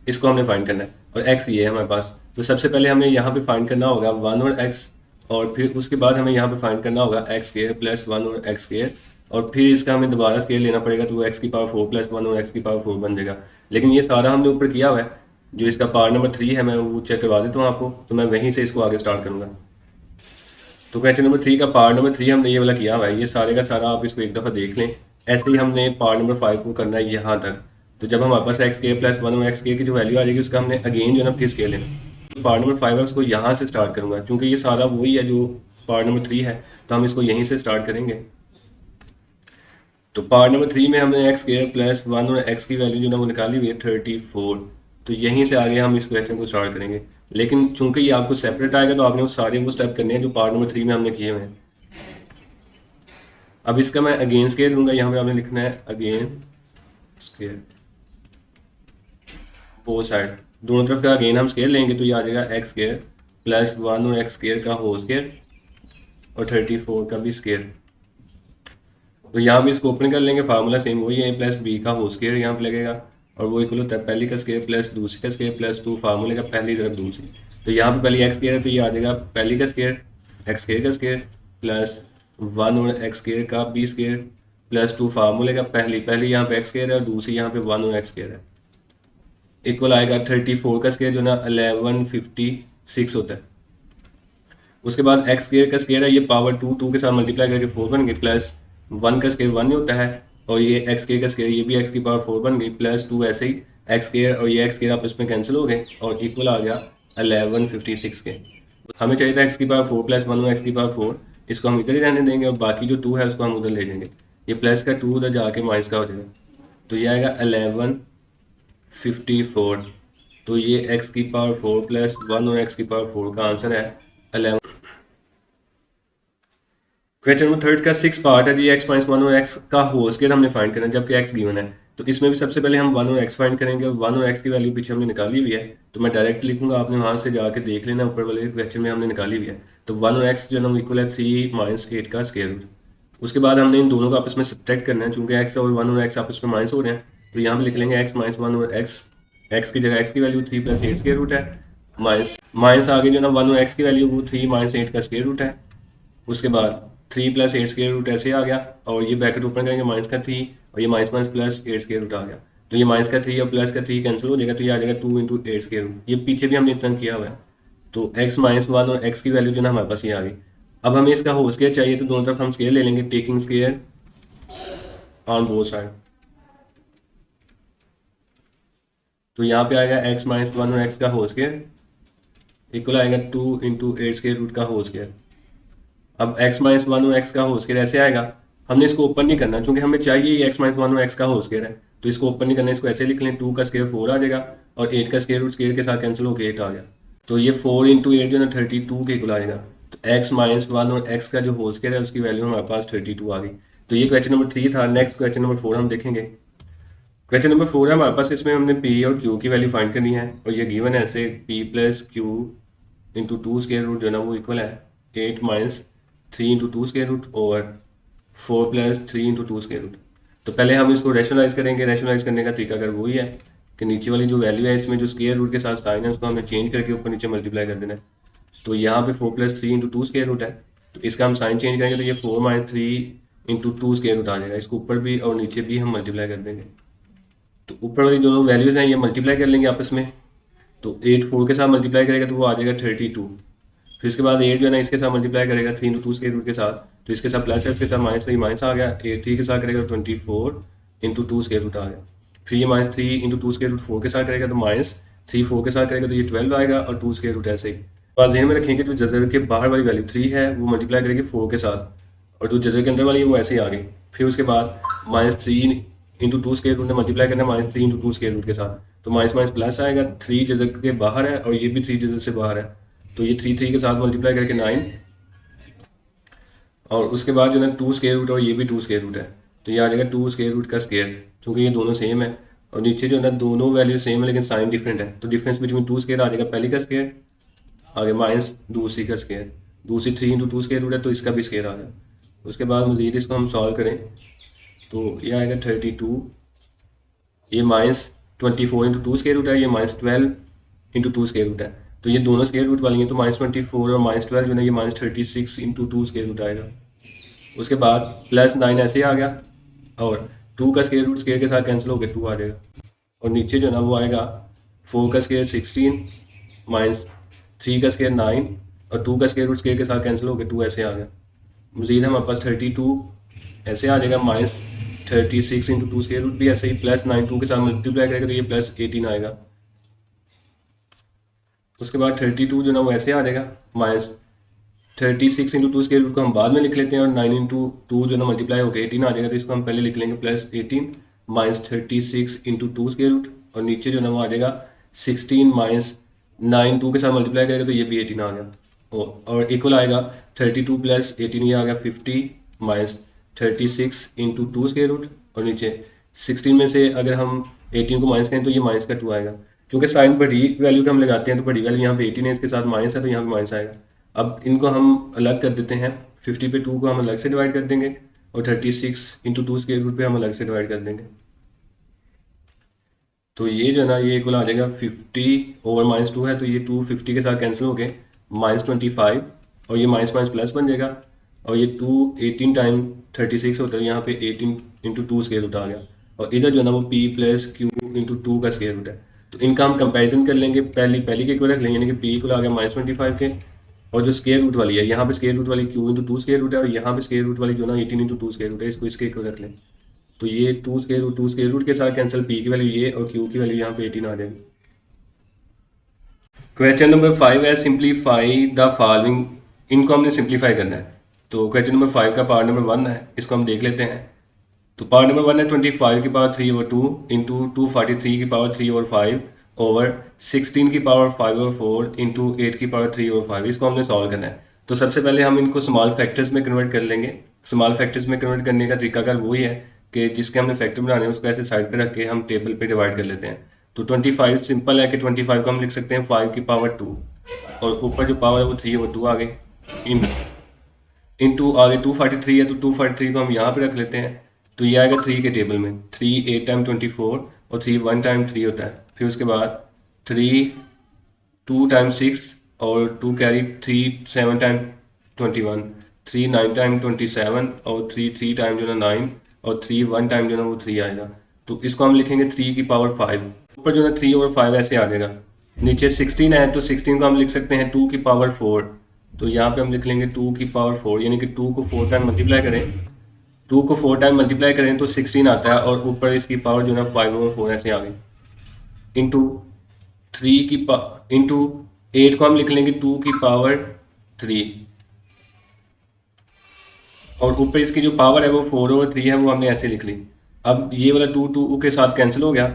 इसको हमने फाइंड करना है और एक्स ये है हमारे पास। तो सबसे पहले हमें यहाँ पे फाइंड करना होगा 1 और एक्स, और फिर उसके बाद हमें यहाँ पे फाइंड करना होगा एक्स स्क्वायर प्लस 1 और एक्स स्क्वायर, और फिर इसका हमें दोबारा स्केयर लेना पड़ेगा, तो एक्स की पावर 4 प्लस 1 और एक्स की पावर 4 बन जाएगा। लेकिन ये सारा हमने ऊपर किया हुआ है, जो इसका पार्ट नंबर 3 है मैं वो चेक करवा देता हूँ आपको, तो मैं वहीं से इसको आगे स्टार्ट करूँगा। तो क्वेश्चन नंबर 3 का पार्ट नंबर 3 हमने ये वाला किया हुआ है, ये सारे का सारा आप इसको एक दफ़ा देख लें। ऐसे ही हमने पार्ट नंबर 5 को करना है यहाँ तक। तो जब हमारे पास एक्स के प्लस 1 और एक्स के की जो वैल्यू आ जाएगी उसका हमने अगेन जो है ना फिर स्केयर लेना। तो पार्ट नंबर 5 है उसको यहाँ से स्टार्ट करूँगा, क्योंकि ये सारा वही है जो पार्ट नंबर 3 है, तो हम इसको यहीं से स्टार्ट करेंगे। तो पार्ट नंबर 3 में हमने एक्स स्क्वायर प्लस 1 और एक्स की वैल्यू जो ना वो निकाली हुई है 34। तो यहीं से आगे हम इस क्वेश्चन को स्टार्ट करेंगे, लेकिन चूंकि ये आपको सेपरेट आएगा तो आपने वो सारे वो स्टेप करने हैं जो पार्ट नंबर 3 में हमने किए हुए हैं। अब इसका मैं अगेन स्क्वायर लूँगा, यहाँ पे आपने लिखना है अगेन स्क्वायर, बोथ साइड दोनों तरफ का अगेन हम स्क्वायर लेंगे, तो ये आ जाएगा एक्स स्क्वायर प्लस 1 और एक्स स्क्वायर का होल स्क्वायर और 34 का भी स्क्वायर। तो यहाँ भी इसको ओपन कर लेंगे, फार्मूला सेम वही है, प्लस बी का होल स्क्वायर यहाँ पे लगेगा और वो इक्वल होता है पहली का स्क्वायर प्लस दूसरी का स्क्वायर प्लस 2 फार्मूले का पहली तरफ दूसरी। तो यहाँ पे पहली एक्स स्क्वायर है तो ये आ जाएगा पहली का स्क्वायर एक्स स्क्वायर का स्क्वायर प्लस 1 और एक्स स्क्वायर का बी स्क्वायर प्लस 2 फार्मूले का पहली यहाँ पे एक्स स्क्वायर है और दूसरी यहाँ पे 1 और एक्स स्क्वायर है, इक्वल आएगा 34 का स्क्वायर जो ना 1156 होता है। उसके बाद एक्स स्क्वायर का स्क्वायर है, ये पावर 2 के साथ मल्टीप्लाई करके 4 बन गई, प्लस 1 का स्क्वायर 1 ही होता है और ये एक्स स्क्वायर का स्क्वायर ये भी एक्स की पावर 4 बन गई, प्लस 2 ऐसे ही एक्स स्क्वायर और ये एक्स स्क्वायर आपस में कैंसिल हो गए और इक्वल आ गया 1156 के। हमें चाहिए था एक्स की पावर 4 प्लस 1 और एक्स की पावर 4, इसको हम इधर ही रहने देंगे और बाकी जो 2 है उसको हम उधर ले जाएंगे, ये प्लस का 2 उधर जाके माइनस का हो जाएगा, तो ये आएगा 1154। तो ये एक्स की पावर 4 प्लस 1 और एक्स की पावर 4 का आंसर है 11। क्वेश्चन नंबर 3 का 6 पार्ट है जी, एक्स माइनस 1 और एक्स का होल स्क्वायर हमने फाइंड करना है जबकि एक्स गिवन है। तो इसमें भी सबसे पहले हम 1 और एक्स फाइंड करेंगे और 1 और एक्स की वैल्यू पीछे हमने निकाली हुई है, तो मैं डायरेक्ट लिखूंगा, आपने वहां से जाके देख लेना, ऊपर वाले क्वेश्चन में हमने निकाली हुई है। तो 1 और एक्स जो है ना इक्वल है 3 माइनस 8 का स्क्वायर रूट। उसके बाद हमने इन दोनों को आपस में सब्ट्रैक्ट करना है, चूंकि एक्स और 1 और एक्स आपस में माइनस हो रहे हैं, तो यहाँ पे लिख लेंगे एक्स माइनस 1 और एक्स की जगह एक्स की वैल्यू 3 प्लस 8 स्क्वायर रूट है, माइनस आगे जो ना 1 और एक्स की वैल्यू वो 3 माइनस 8 का स्क्वायर रूट है। उसके बाद 3 प्लस 8 स्क्वायर रूट ऐसे आ गया और ये ब्रैकेट ओपन करेंगे माइनस का 3 और ये minus minus plus 8 square root आ गया, तो ये माइनस का 3 और प्लस का 3 कैंसिल हो जाएगा, तो ये आ जाएगा 2 इंटू 8 स्क्वायर रूट। ये पीछे भी हमने इतना किया हुआ है, तो एक्स माइनस 1 और एक्स की वैल्यू जो ना हमारे पास ये आ गई। अब हमें इसका होल स्क्वायर चाहिए, तो दोनों तरफ हम स्क्वायर ले लेंगे, taking square on both side. तो यहाँ पे आएगा एक्स माइनस 1 और एक्स का होल स्क्वायर इक्वल आएगा 2 इंटू 8 स्क्वायर रूट का होल स्क्वायर। अब x माइनस 1 और x का होल स्क्वायर ऐसे आएगा, हमने इसको ओपन नहीं करना क्योंकि हमें चाहिए ये x माइनस 1 और x का होल स्क्वायर है, तो इसको ओपन नहीं करना, इसको ऐसे लिख लें, 2 का स्क्वायर 4 आ जाएगा और 8 का स्क्वायर रूट स्क्वायर के साथ कैंसिल होकर 8 आ गया, तो ये 4 इंटू 8 जो ना 32 के इक्वल आएगा। तो x माइनस 1 और x का जो होल स्क्वायर है उसकी वैल्यू हमारे पास 32 आ गई। तो ये क्वेश्चन नंबर 3 था। नेक्स्ट क्वेश्चन नंबर 4 हम देखेंगे। क्वेश्चन नंबर 4 है हमारे पास, इसमें हमने p और q की वैल्यू फाइंड करनी है और ये गिवन है ऐसे p plus q into 2 square root जो ना वो इक्वल है 8 minus 3 into 2 square root over 4 plus 3 into 2 square root. तो पहले हम इसको रैशनलाइज करेंगे, रैशनलाइज करने का तरीका अगर वही है कि नीचे वाली जो वैल्यू है इसमें जो स्क्वायर रूट के साथ साइन है उसको हमें चेंज करके ऊपर नीचे मल्टीप्लाई कर देना है। तो यहाँ पे 4 प्लस 3 इंटू 2 स्क्वायर रूट है, तो इसका हम साइन चेंज करेंगे तो ये 4 माइनस 3 इंटू 2 स्क्वायर रूट आ जाएगा, इसको ऊपर भी और नीचे भी हम मल्टीप्लाई कर देंगे। तो ऊपर वाली जो वैल्यूज़ हैं ये मल्टीप्लाई कर लेंगे आपस में, तो 8 4 के साथ मल्टीप्लाई करेगा तो वो आ जाएगा 32। फिर इसके बाद 8 जो है ना इसके साथ मल्टीप्लाई करेगा 3 इंटू 2 स्क्वायर रूट के साथ, तो इसके साथ प्लस है, इसके साथ माइनस 3 माइनस आ गया, 8 3 के साथ करेगा 24 इंटू 2 स्क्वायर रूट आ गया। फिर ये माइनस 3 इंटू 2 स्क्वायर रूट 4 के साथ करेगा तो माइनस 3 4 के साथ करेगा तो ये 12 आएगा और 2 स्क्वायर रूट ऐसे ही। तो ध्यान में रखेंगे जो जजर के बाहर वाली वैल्यू 3 है वो मल्टीप्लाई करेगी 4 के साथ और जो जजर के अंदर वाली है वो ऐसे ही आ गई। फिर उसके बाद minus 3 into two square root ने मल्टीप्लाई करना है -3 इंटू टू स्केयर रूट के साथ, तो माइनस माइनस प्लस आएगा, 3 जगह के बाहर है और ये भी 3 जगह से बाहर है, तो ये 3 3 के साथ मल्टीप्लाई करके 9, और उसके बाद जो है 2 स्केयर रूट और ये भी 2 स्केयर रूट है, तो ये आ जाएगा 2 स्केयर रूट का स्केयर, क्योंकि ये दोनों सेम है और नीचे जो है ना दोनों वैल्यू सेम है लेकिन साइन डिफरेंट है, तो डिफरेंस बिटवीन 2 स्केयर आ जाएगा पहली का स्केयर, आगे माइनस दूसरी का स्केयर, दूसरी 3 इंटू टू स्केयर रूट है तो इसका भी स्केयर आ गया। उसके बाद मज़ीद इसको हम सॉल्व करें तो ये आएगा 32, ये -24 इंटू टू स्केयर रूट है, ये -12 इंटू टू स्केयर रूट है, तो ये दोनों स्केयर रूट वाली हैं, तो -24 और -12 जो है ये -36 इंटू टू स्केयर रूट आएगा। उसके बाद +9 ऐसे आ गया और 2 का स्केयर रूट स्केयर के साथ कैंसिल हो गया, 2 आ जाएगा, और नीचे जो है ना वो आएगा 4 का स्केयर 16 -3 का स्केयर 9 और 2 का स्केयर रूट स्केयर के साथ कैंसिल हो गया, 2 ऐसे आ गया। मज़ीद हमारे पास 32 ऐसे आ जाएगा, -36 इंटू टू स्केयर रूट भी ऐसे ही, +9 2 के साथ मल्टीप्लाई करेगा तो ये +18 आएगा। उसके बाद 32 जो ना वो ऐसे आ जाएगा, -36 इंटू टू स्केयर रूट को हम बाद में लिख लेते हैं, और 9 इंटू टू जो ना मल्टीप्लाई होकर 18 आ जाएगा, तो इसको हम पहले लिख लेंगे +18 -36 इंटू टू स्केयर रूट, और नीचे जो ना वो आ जाएगा 16 -9 2 के साथ मल्टीप्लाई करेगा तो ये भी 18 आ गया, और इक्वल आएगा 32 + 18 ये आ गया 50 -36 इंटू टू स्केयर रूट, और नीचे 16 में से अगर हम 18 को माइनस करें तो ये माइनस का 2 आएगा, क्योंकि साइन बड़ी वैल्यू का हम लगाते हैं तो बड़ी वैल्यू यहाँ पे 18 है, इसके साथ माइनस है तो यहाँ पे माइनस आएगा। अब इनको हम अलग कर देते हैं, 50 पे 2 को हम अलग से डिवाइड कर देंगे और 36 इंटू टू स्केयर रूट पे हम अलग से डिवाइड कर देंगे, तो ये जो है ना ये इक्वल आ जाएगा 50 ओवर -2 है, तो ये 2 50 के साथ कैंसिल हो गए -25, और ये माइनस माइनस प्लस बन जाएगा, और ये 2 18 टाइम 36 होता है, यहाँ पे 18 इंटू टू स्केयर रूट आ गया, और इधर जो है ना वो p + q इंटू टू का स्केयर रूट है, तो इनका हम कंपैरिजन कर लेंगे, पहली के इक्वल रख लेंगे, यानी कि p इक्वल आ गया -25 के, और जो स्केयर रूट वाली है यहाँ पे स्केयर रूट वाली q into two square root है, और यहाँ पे स्केयर रूट वाली जो ना 18 इंटू टू स्केयर रूट है, इसको इसके इक्वल रख लें, तो ये 2 स्केयर रूट के साथ कैंसिल, p की वैल्यू ये और q की वैल्यू यहाँ पे 18 आ जाएगी। क्वेश्चन नंबर 5 है सिंप्लीफाई द फॉलोइंग, इनको हमने सिंप्लीफाई करना है, तो क्वेश्चन नंबर 5 का पार्ट नंबर 1 है, इसको हम देख लेते हैं। तो पार्ट नंबर 1 है 25 की पावर 3/2 इंटू 243 की पावर 3/5 ओवर 16 की पावर 5/4 इंटू 8 की पावर 3/5, इसको हमने सॉल्व करना है। तो सबसे पहले हम इनको स्मॉल फैक्टर्स में कन्वर्ट कर लेंगे। स्मॉल फैक्टर्स में कन्वर्ट करने का तरीकाकार वही है कि जिसके हमने फैक्टर बनाने हैं उसको ऐसे साइड पे रख के हम टेबल पे डिवाइड कर लेते हैं। तो 25 सिंपल है कि 25 को हम लिख सकते हैं 5 की पावर 2, और ऊपर जो पावर है वो 3/2 आ गई, इंटू आगे 243 है तो 243 को हम यहाँ पे रख लेते हैं, तो ये आएगा 3 के टेबल में, 3 8 टाइम 24 और 3 1 टाइम 3 होता है, फिर उसके बाद 3 2 टाइम 6 और 2 कैरी 3 7 टाइम 21, 3 9 टाइम 27 और 3 3 टाइम जो ना 9 और 3 1 टाइम जो ना वो 3 आएगा, तो इसको हम लिखेंगे 3 की पावर 5, ऊपर जो ना 3 और 5 ऐसे आ जाएगा। नीचे 16 है तो 16 को हम लिख सकते हैं 2 की पावर 4, तो यहाँ पे हम लिख लेंगे 2 की पावर 4, यानी कि 2 को 4 टाइम मल्टीप्लाई करें, 2 को 4 टाइम मल्टीप्लाई करें तो 16 आता है, और ऊपर इसकी पावर जो ना 5/4 ऐसे आ गई, इंटू 3 की इंटू 8 को हम लिख लेंगे 2 की पावर 3, और ऊपर इसकी जो पावर है वो 4/3 है, वो हमने ऐसे लिख ली। अब ये वाला 2 2 के साथ कैंसिल हो गया,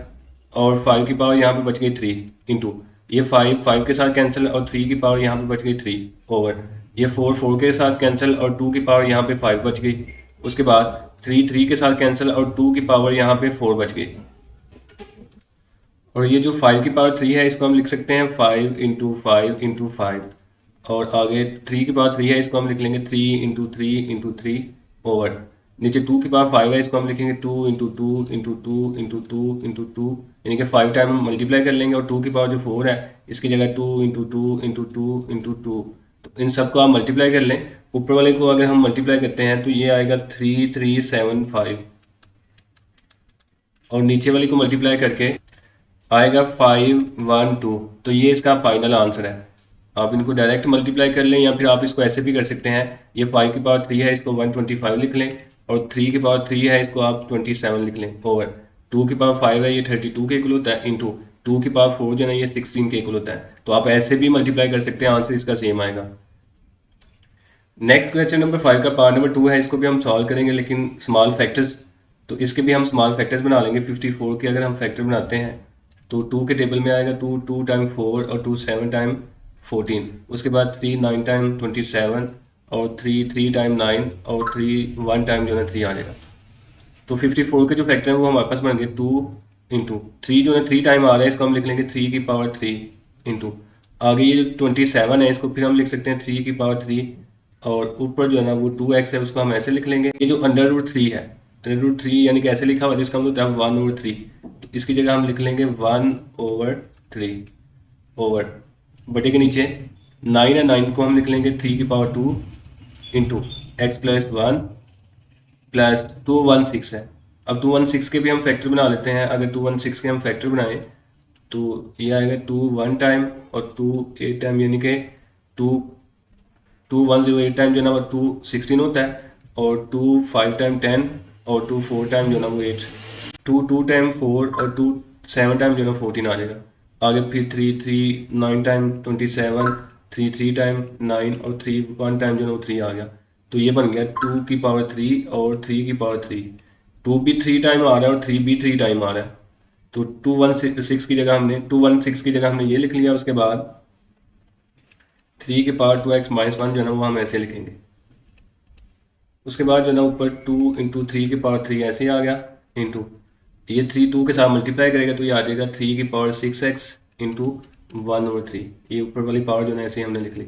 और 5 की पावर यहाँ पे बच गई 3, इंटू ये 5 5 के साथ कैंसिल, और 3 की पावर यहाँ पे बच गई 3 ओवर ये 4 4 के साथ कैंसिल, और 2 की पावर यहाँ पे 5 बच गई। उसके बाद 3 3 के साथ कैंसिल, और 2 की पावर यहाँ पे 4 बच गई, और ये जो 5 की पावर 3 है इसको हम लिख सकते हैं 5 इंटू 5 इंटू 5, और आगे 3 की पावर 3 है इसको हम लिख लेंगे 3 इंटू 3 इंटू 3 ओवर नीचे 2 की पावर 5 है इसको हम लिखेंगे 2 इंटू 2 इंटू 2 इंटू 2 इंटू 2, यानी कि 5 टाइम हम मल्टीप्लाई कर लेंगे, और 2 की पावर जो 4 है इसकी जगह 2 इंटू 2 इंटू 2 इंटू 2, तो इन सबको आप मल्टीप्लाई कर लें। ऊपर वाले को अगर हम मल्टीप्लाई करते हैं तो ये आएगा 3375, और नीचे वाली को मल्टीप्लाई करके आएगा 512, तो ये इसका फाइनल आंसर है। आप इनको डायरेक्ट मल्टीप्लाई कर लें, या फिर आप इसको ऐसे भी कर सकते हैं, ये 5 की पावर 3 है इसको 125 लिख लें, और 3 की पावर 3 है इसको आप 27 लिख लें, ओवर 2 की पावर 5 है ये 32 के इक्वल होता है, इंटू 2 की पावर 4 जो है ये 16 के इक्वल होता है। तो आप ऐसे भी मल्टीप्लाई कर सकते हैं, आंसर इसका सेम आएगा। नेक्स्ट क्वेश्चन नंबर 5 का पार्ट नंबर 2 है, इसको भी हम सॉल्व करेंगे लेकिन स्मॉल फैक्टर्स तो इसके भी हम स्मॉल फैक्टर्स बना लेंगे। 54 के अगर हम फैक्टर बनाते हैं तो 2 के टेबल में आएगा 2, 2 टाइम 4 और 2 7 टाइम 14। उसके बाद 3 9 टाइम 27 और 3 3 टाइम 9 और 3 1 टाइम जो है 3 आ जाएगा। तो 54 के जो फैक्टर है वो हमारे पास बन गए 2 इंटू 3 जो है 3 टाइम आ रहा है, इसको हम लिख लेंगे 3 की पावर 3 इंटू आगे ये जो 27 है इसको फिर हम लिख सकते हैं 3 की पावर 3 और ऊपर जो है ना वो 2x है उसको हम ऐसे लिख लेंगे। ये जो अंडर रूट 3 है, अंडर रूट 3 यानी कि ऐसे लिखा हुआ है जिसका मतलब है 1/3, तो इसकी जगह हम लिख लेंगे 1/3 ओवर बटे के नीचे 9 है, 9 को हम लिख लेंगे 3 की power 2 into x plus 1 plus 216 है। अब 216 के भी हम फैक्टर बना लेते हैं। अगर 216 के हम फैक्टर बनाएं तो ये आएगा 2 1 टाइम और 2 8 टाइम, यानी कि 2 2 108 टाइम जो है ना वो 2 16 होता है और 2 5 टाइम 10 और 2 4 टाइम जो है ना वो 8, 2 2 टाइम 4 और 2 7 टाइम जो है ना 14 आ जाएगा। आगे फिर 3 3 9 टाइम 27, 3 3 टाइम 9 और 3 1 टाइम जो है ना वो 3 आ गया। तो ये बन गया 2 की पावर 3 और 3 की पावर 3। 2 भी 3 टाइम आ रहा है और 3 भी 3 टाइम आ रहा है। तो 216 की जगह हमने 216 की जगह हमने ये लिख लिया। उसके बाद 3 की पावर 2x माइनस 1 जो है ना वो हम ऐसे लिखेंगे। उसके बाद जो है ना ऊपर 2 इंटू 3 की पावर 3 ऐसे ही आ गया इंटू ये 3 2 के साथ मल्टीप्लाई करेगा तो ये आ जाएगा 3 की पावर 6x इंटू 1/3। ये ऊपर वाली पावर जो है ना ऐसे ही हमने लिख ली।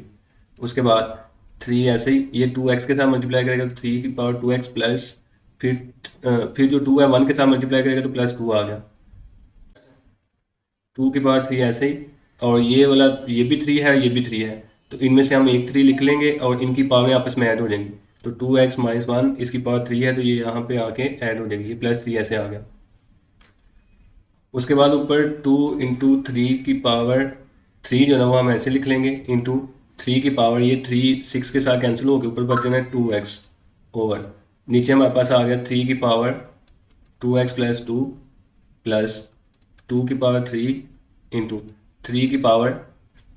उसके बाद 3 ऐसे ही ये 2x के साथ मल्टीप्लाई करेगा तो 3 की पावर 2x प्लस फिर जो 2 है 1 के साथ मल्टीप्लाई करेगा तो प्लस 2 आ गया 2 की पावर 3 ऐसे ही। और ये वाला ये भी 3 है ये भी 3 है, तो इनमें से हम एक 3 लिख लेंगे और इनकी पावर आपस में ऐड हो जाएंगी। तो 2x माइनस 1 इसकी पावर 3 है तो ये यहाँ पे आके ऐड हो जाएगी, ये प्लस 3 ऐसे आ गया। उसके बाद ऊपर 2 इंटू 3 की पावर 3 जो है ना वो हम ऐसे लिख लेंगे इंटू 3 की पावर ये 3 6 के साथ कैंसिल हो गया, ऊपर बच जाना है 2x ओवर नीचे हमारे पास आ गया 3 की पावर 2x प्लस 2 प्लस 2 की पावर 3 इंटू 3 की पावर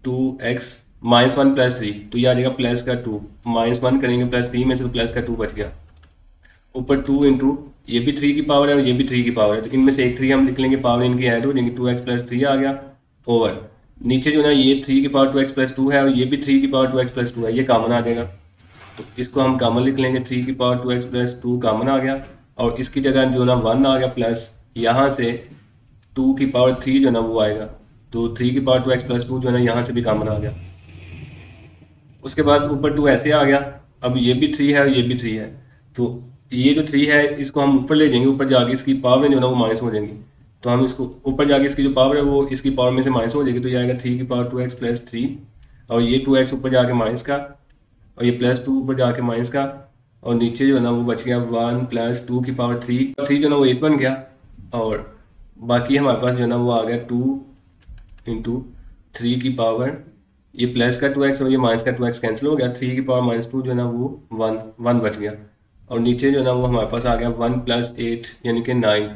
2x माइनस 1 प्लस 3, तो ये आ जाएगा प्लस का 2 माइनस 1 करेंगे प्लस 3 में से प्लस का 2 बच गया। ऊपर 2 इंटू ये भी 3 की पावर है और ये भी 3 की पावर है, तो इनमें से एक 3 हम लिख लेंगे, पावर इनकी ऐड हो जाएंगे 2x प्लस 3 आ गया ओवर नीचे जो ना ये 3 की पावर 2x प्लस 2 है और ये भी 3 की पावर 2x प्लस 2 है, ये कॉमन आ जाएगा तो इसको हम कॉमन लिख लेंगे। 3 की पावर 2x प्लस 2 कॉमन आ गया और इसकी जगह जो ना 1 आ गया प्लस यहाँ से 2 की पावर 3 जो ना वो आएगा, तो 3 की पावर 2x प्लस 2 जो है ना यहाँ से भी कॉमन आ गया। उसके बाद ऊपर 2 ऐसे आ गया। अब ये भी 3 है और ये भी 3 है, तो ये जो 3 है इसको हम ऊपर ले जाएंगे, ऊपर जाके इसकी पावर जो है ना वो माइनस हो जाएंगी, तो हम इसको ऊपर जाके इसकी जो पावर है वो इसकी पावर में से माइनस हो जाएगी, तो ये आएगा 3 की पावर 2x प्लस 3 और ये 2x ऊपर जाके माइनस का और ये प्लस 2 ऊपर जाके माइनस का और नीचे जो है ना वो बच गया 1 प्लस 2 की पावर 3 जो है ना वो 8 बन गया और बाकी हमारे पास जो है ना वो आ गया 2 इंटू 3 की पावर ये प्लस का 2x और ये माइनस का 2x कैंसिल हो गया, 3 की पावर माइनस 2 जो है ना वो 1 बच गया और नीचे जो है ना वो हमारे पास आ गया 1 प्लस 8 यानी कि 9।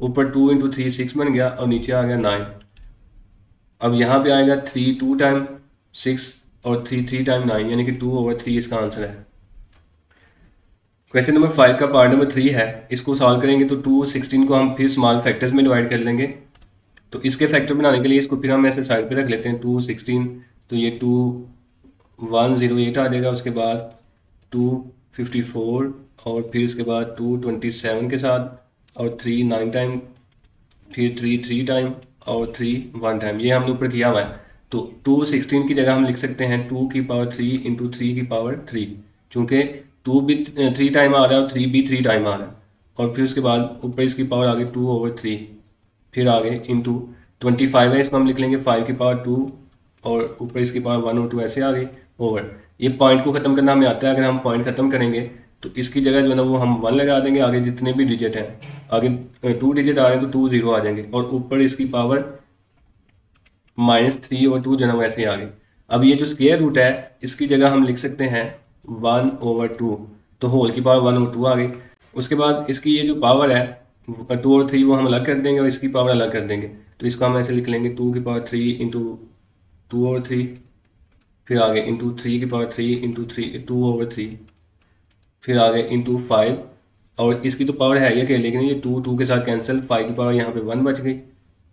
ऊपर 2 इंटू 3 6 बन गया और नीचे आ गया 9। अब यहाँ पे आएगा 3 2 टाइम 6 और 3 3 टाइम 9 यानी कि 2/3 इसका आंसर है। क्वेश्चन नंबर 5 का पार्ट नंबर 3 है, इसको सॉल्व करेंगे तो 216 को हम फिर स्मॉल फैक्टर्स में डिवाइड कर लेंगे। तो इसके फैक्टर बनाने के लिए इसको फिर हम ऐसे साइड पे रख लेते हैं 216, तो ये 2108 आ जाएगा। उसके बाद 254 और फिर इसके बाद 227 के साथ और 3 9 टाइम फिर 3 3 टाइम और 3 1 टाइम, ये हमने ऊपर किया हुआ है। तो 216 की जगह हम लिख सकते हैं 2 की पावर 3 इंटू 3 की पावर 3, चूँकि 2 भी 3 टाइम आ रहा है और 3 भी 3 टाइम आ रहा है और फिर उसके बाद ऊपर इसकी पावर आ गई 2/3, फिर आगे इंटू 25 है इसको हम लिख लेंगे 5 की पावर 2 और ऊपर इसकी पावर 1 और 2 ऐसे आ गई ओवर। ये पॉइंट को ख़त्म करना हमें आता है, अगर हम पॉइंट ख़त्म करेंगे तो इसकी जगह जो है ना वो हम 1 लगा देंगे, आगे जितने भी डिजिट हैं आगे 2 डिजिट आ रहे हैं तो 2 0 आ जाएंगे और ऊपर इसकी पावर -3 और 2 जो है ना वैसे आ गई। अब ये जो स्क्वायर रूट है इसकी जगह हम लिख सकते हैं 1/2, तो होल की पावर 1 और 2 आ गई। उसके बाद इसकी ये जो पावर है 2 और 3 वो हम अलग कर देंगे और इसकी पावर अलग कर देंगे, तो इसको हम ऐसे लिख लेंगे 2 की पावर 3 इंटू 2/3, फिर आगे इंटू 3 की पावर 3 इंटू 2/3, फिर आगे इंटू 5 और इसकी तो पावर है ही अकेले, लेकिन ये 2 के साथ कैंसिल, 5 की पावर यहाँ पे 1 बच गई।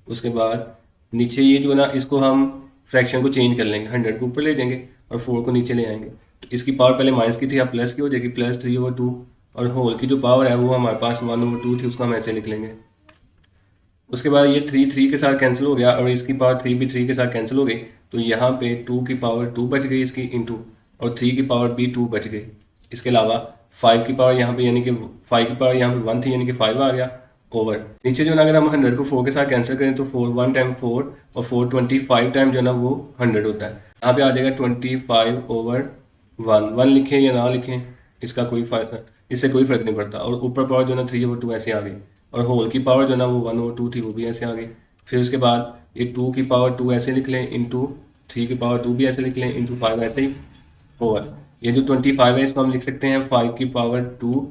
उसके बाद नीचे ये जो ना इसको हम फ्रैक्शन को चेंज कर लेंगे, 100 को ऊपर ले जाएंगे और 4 को नीचे ले आएंगे। तो इसकी पावर पहले माइनस की थी, अब प्लस की हो जाएगी, +3/2। और होल की जो पावर है वो हमारे पास 1/2 थी, उसको हम ऐसे लिख लेंगे। उसके बाद ये 3 के साथ कैंसिल हो गया और इसकी पावर 3 भी 3 के साथ कैंसिल हो गई। तो यहाँ पे 2 की पावर 2 बच गई इसकी इंटू, और 3 की पावर भी 2 बच गई। इसके अलावा 5 की पावर यहाँ पे यानी कि 5 की पावर यहाँ पे 1 थी, यानी कि 5 आ गया ओवर। नीचे जो ना अगर हम 100 को 4 के साथ कैंसिल करें तो 4 1 टाइम 4 और 4 25 टाइम जो ना वो 100 होता है। यहाँ पे आ जाएगा 25/1 लिखें या ना लिखें इसका कोई फ़र्क, इससे कोई फ़र्क नहीं पड़ता। और ऊपर पावर जो ना 3/2 ऐसे आ गई, और होल की पावर जो ना वो 1/2 थी, वो भी ऐसे आ गई। फिर उसके बाद ये 2 की पावर 2 ऐसे लिख लें, इंटू 3 की पावर 2 भी ऐसे लिख लें, इंटू 5 ऐसे ही ओवर। ये जो 25 है इसको हम लिख सकते हैं 5 की पावर 2,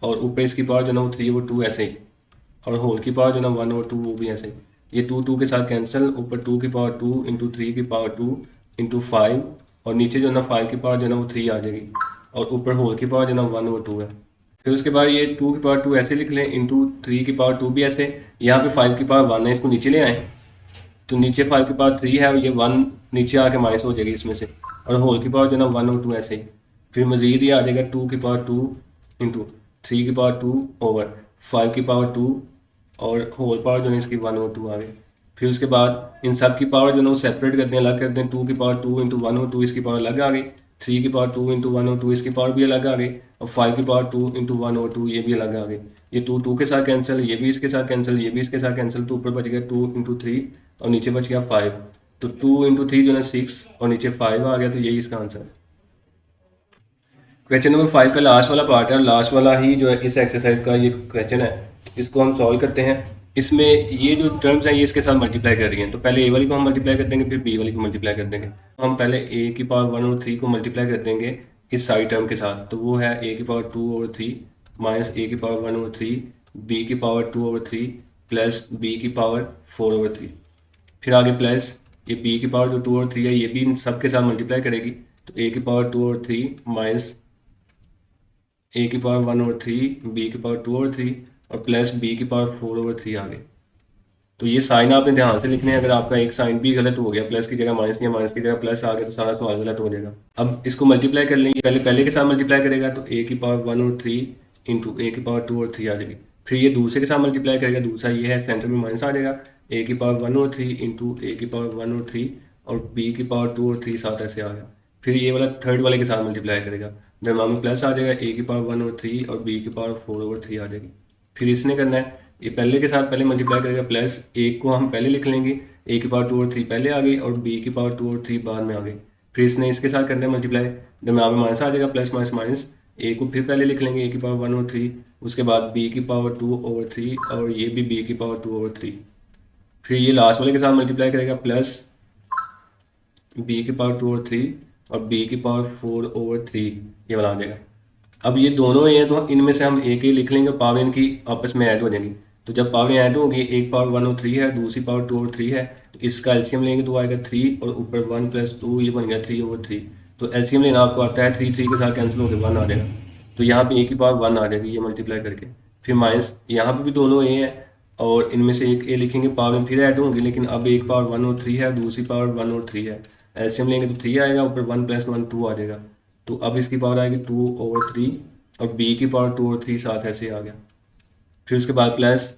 और ऊपर इसकी पावर जो ना वो 3/2 ऐसे ही, और होल की पावर जो ना 1/2 वो भी ऐसे ही। ये 2 के साथ कैंसिल, ऊपर 2 की पावर 2 इंटू 3 की पावर 2 इंटू 5, और नीचे जो ना 5 की पावर जो ना वो 3 आ जाएगी, और ऊपर होल की पावर जो ना 1/2 है। फिर उसके बाद ये 2 की पावर 2 ऐसे लिख लें, इंटू 3 की पावर 2 भी ऐसे। यहाँ पे 5 की पावर 1 है, इसको नीचे ले आएँ तो नीचे 5 की पावर 3 है, और ये 1 नीचे आके माइनस हो जाएगी इसमें से, और होल की पावर जो ना 1/2 ऐसे ही। फिर मज़ीद ये आ जाएगा 2 की पावर 2 इंटू 3 की पावर 2 ओवर 5 की पावर 2, और होल पावर जो है इसकी 1/2 आ गई। फिर उसके बाद इन सब की पावर जो है वो सेपरेट कर दें, अलग कर दें। 2 की पावर 2 इंटू 1/2 इसकी पावर अलग आ गई, 3 की पावर 2 इंटू 1/2 इसकी पावर भी अलग आ गई, और 5 की पावर 2 इंटू 1/2 ये भी अलग आ गई। ये 2 के साथ कैंसिल, ये भी इसके साथ कैंसिल, ये भी इसके साथ कैंसिल, तो ऊपर बच गया 2 इंटू 3 और नीचे बच गया 5। तो 2 इंटू 3 जो है 6 और नीचे 5 आ गया, तो यही इसका आंसर है। क्वेश्चन नंबर 5 का लास्ट वाला पार्ट है, लास्ट वाला ही जो है इस एक्सरसाइज का ये क्वेश्चन है। इसको हम सॉल्व करते हैं। इसमें ये जो टर्म्स हैं ये इसके साथ मल्टीप्लाई कर रही हैं, तो पहले ए वाली को हम मल्टीप्लाई कर देंगे, फिर बी वाली को मल्टीप्लाई कर देंगे। हम पहले ए की पावर 1 और 3 को मल्टीप्लाई कर देंगे इस साइड टर्म के साथ, तो वो है ए की पावर 2 और 3 माइनस ए की पावर 1 और 3, बी की पावर 2 और 3 प्लस बी की पावर 4 और 3। फिर आगे प्लस ये बी की पावर जो 2 और 3 है ये भी इन सब के साथ मल्टीप्लाई करेगी, तो ए की पावर 2 और 3 माइनस ए की पावर 1 और 3, बी की पावर 2 और 3, और प्लस बी की पावर 4 और 3 आ गई। तो ये साइन आपने ध्यान से लिखने हैं, अगर आपका एक साइन भी गलत हो गया, प्लस की जगह माइनस या माइनस की जगह प्लस आ गया, तो सारा सवाल गलत हो जाएगा। अब इसको मल्टीप्लाई कर लेंगे, पहले के साथ मल्टीप्लाई करेगा तो ए की पावर 1 और 3 इंटू ए की पावर 2 और 3 आ जाएगी। फिर ये दूसरे के साथ मल्टीप्लाई करेगा, दूसरा ये है सेंटर में माइनस आ जाएगा, ए की पावर 1 और 3 इंटू ए की पावर 1 और 3, और बी की पावर 2 और 3 साथ ऐसे आ गया। फिर ये वाला थर्ड वाले के साथ मल्टीप्लाई करेगा, दरम्यान में प्लस आ जाएगा, ए की पावर 1 और 3 और बी की पावर 4 और 3 आ जाएगी। फिर इसने करना है, ये पहले के साथ पहले मल्टीप्लाई करेगा, प्लस एक को हम पहले लिख लेंगे, ए की पावर 2 और 3 पहले आ गई, और बी की पावर 2 और 3 बाद में आ गई। फिर इसने इसके साथ करना है मल्टीप्लाई, दरम्यान में माइनस आ जाएगा, प्लस माइनस माइनस, ए को फिर पहले लिख लेंगे, ए की पावर 1 और 3, उसके बाद बी की पावर 2 और 3, और ये भी बी की पावर 2 और 3। फिर ये लास्ट वाले के साथ मल्टीप्लाई करेगा, प्लस बी की पावर 2 और 3 और बी की पावर 4 और 3, ये वाला आ जाएगा। अब ये दोनों हैं तो इनमें से हम एक ही लिख लेंगे, पावर इनकी आपस में ऐड हो जाएंगी। तो जब पावर ऐड होगी, एक पावर 1 और 3 है, दूसरी पावर 2 और 3 है, तो इसका एलसीएम लेंगे तो आएगा 3, और ऊपर 1 + 2 ये बन गया 3/3। तो एलसीएम लेना आपको आता है, 3 के साथ कैंसिल होकर 1 आ जाएगा, तो यहाँ पे ए की पावर 1 आ जाएगी ये मल्टीप्लाई करके। फिर माइनस यहाँ पे भी दोनों ए हैं, और इनमें से एक ए लिखेंगे, पावर में फिर ऐड होंगी, लेकिन अब एक पावर 1 और 3 है, दूसरी पावर 1 और 3 है। एलसीएम लेंगे तो 3 आएगा, ऊपर 1 + 1 2 आ जाएगा। तो अब इसकी पावर आएगी 2/3, और बी की पावर 2 और 3 साथ ऐसे आ गया। फिर उसके बाद प्लस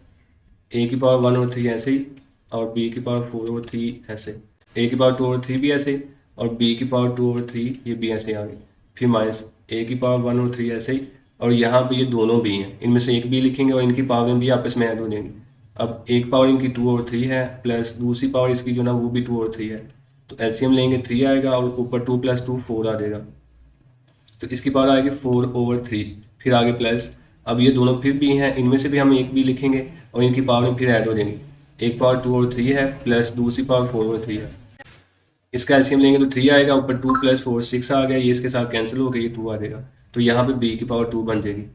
ए की पावर 1 और 3 ऐसे ही, और बी की पावर 4 और 3 ऐसे, ए की पावर 2 और 3 भी ऐसे, और बी की पावर 2 और 3 ये भी ऐसे आ गई। फिर माइनस ए की पावर 1 और 3 ऐसे ही, और यहाँ पे ये दोनों भी हैं, इनमें से एक भी लिखेंगे और इनकी पावर भी आपस में ऐड हो जाएंगी। अब एक पावर इनकी 2 और 3 है, प्लस दूसरी पावर इसकी जो ना वो भी 2 और 3 है, तो एलसीएम लेंगे 3 आएगा, और ऊपर 2 + 2 4 आ जाएगा, तो इसकी पावर आएगी 4/3। फिर आगे प्लस, अब ये दोनों फिर भी हैं, इनमें से भी हम एक भी लिखेंगे और इनकी पावर फिर ऐड हो जाएंगी। एक पावर 2 और 3 है, प्लस दूसरी पावर 4 और 3 है, इसका एलसीएम लेंगे तो 3 आएगा, ऊपर 2 + 4 6 आ गया, ये इसके साथ कैंसिल हो गया, ये 2 आ जाएगा, तो यहाँ पे बी की पावर 2 बन जाएगी।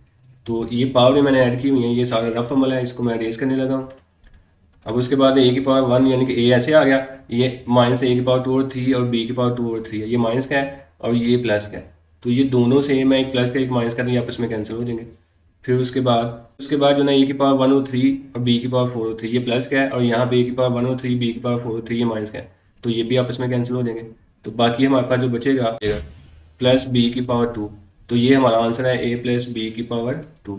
तो ये पावर भी मैंने ऐड की हुई है, ये सारा रफ अमल है, इसको मैं अरेज करने लगा हूँ। अब उसके बाद ए की पावर 1 यानी कि ए ऐसे आ गया, ये माइनस ए की पावर 2 और 3 और बी की पावर 2 और 3 है, ये माइनस का है और ये प्लस का है, तो ये दोनों सेम है, एक प्लस का एक माइनस का, तो ये आपस में कैंसिल हो जाएंगे। फिर उसके बाद जो ना ए की पावर 103 और बी की पावर 403 ये प्लस का है, और यहाँ पे ए की पावर 103 बी की पावर 403 ये माइनस का है, तो ये भी आपस में कैंसिल हो जाएंगे। तो बाकी हमारे पास जो बचेगा प्लस बी की पावर 2, तो ये हमारा आंसर है ए प्लस बी की पावर 2।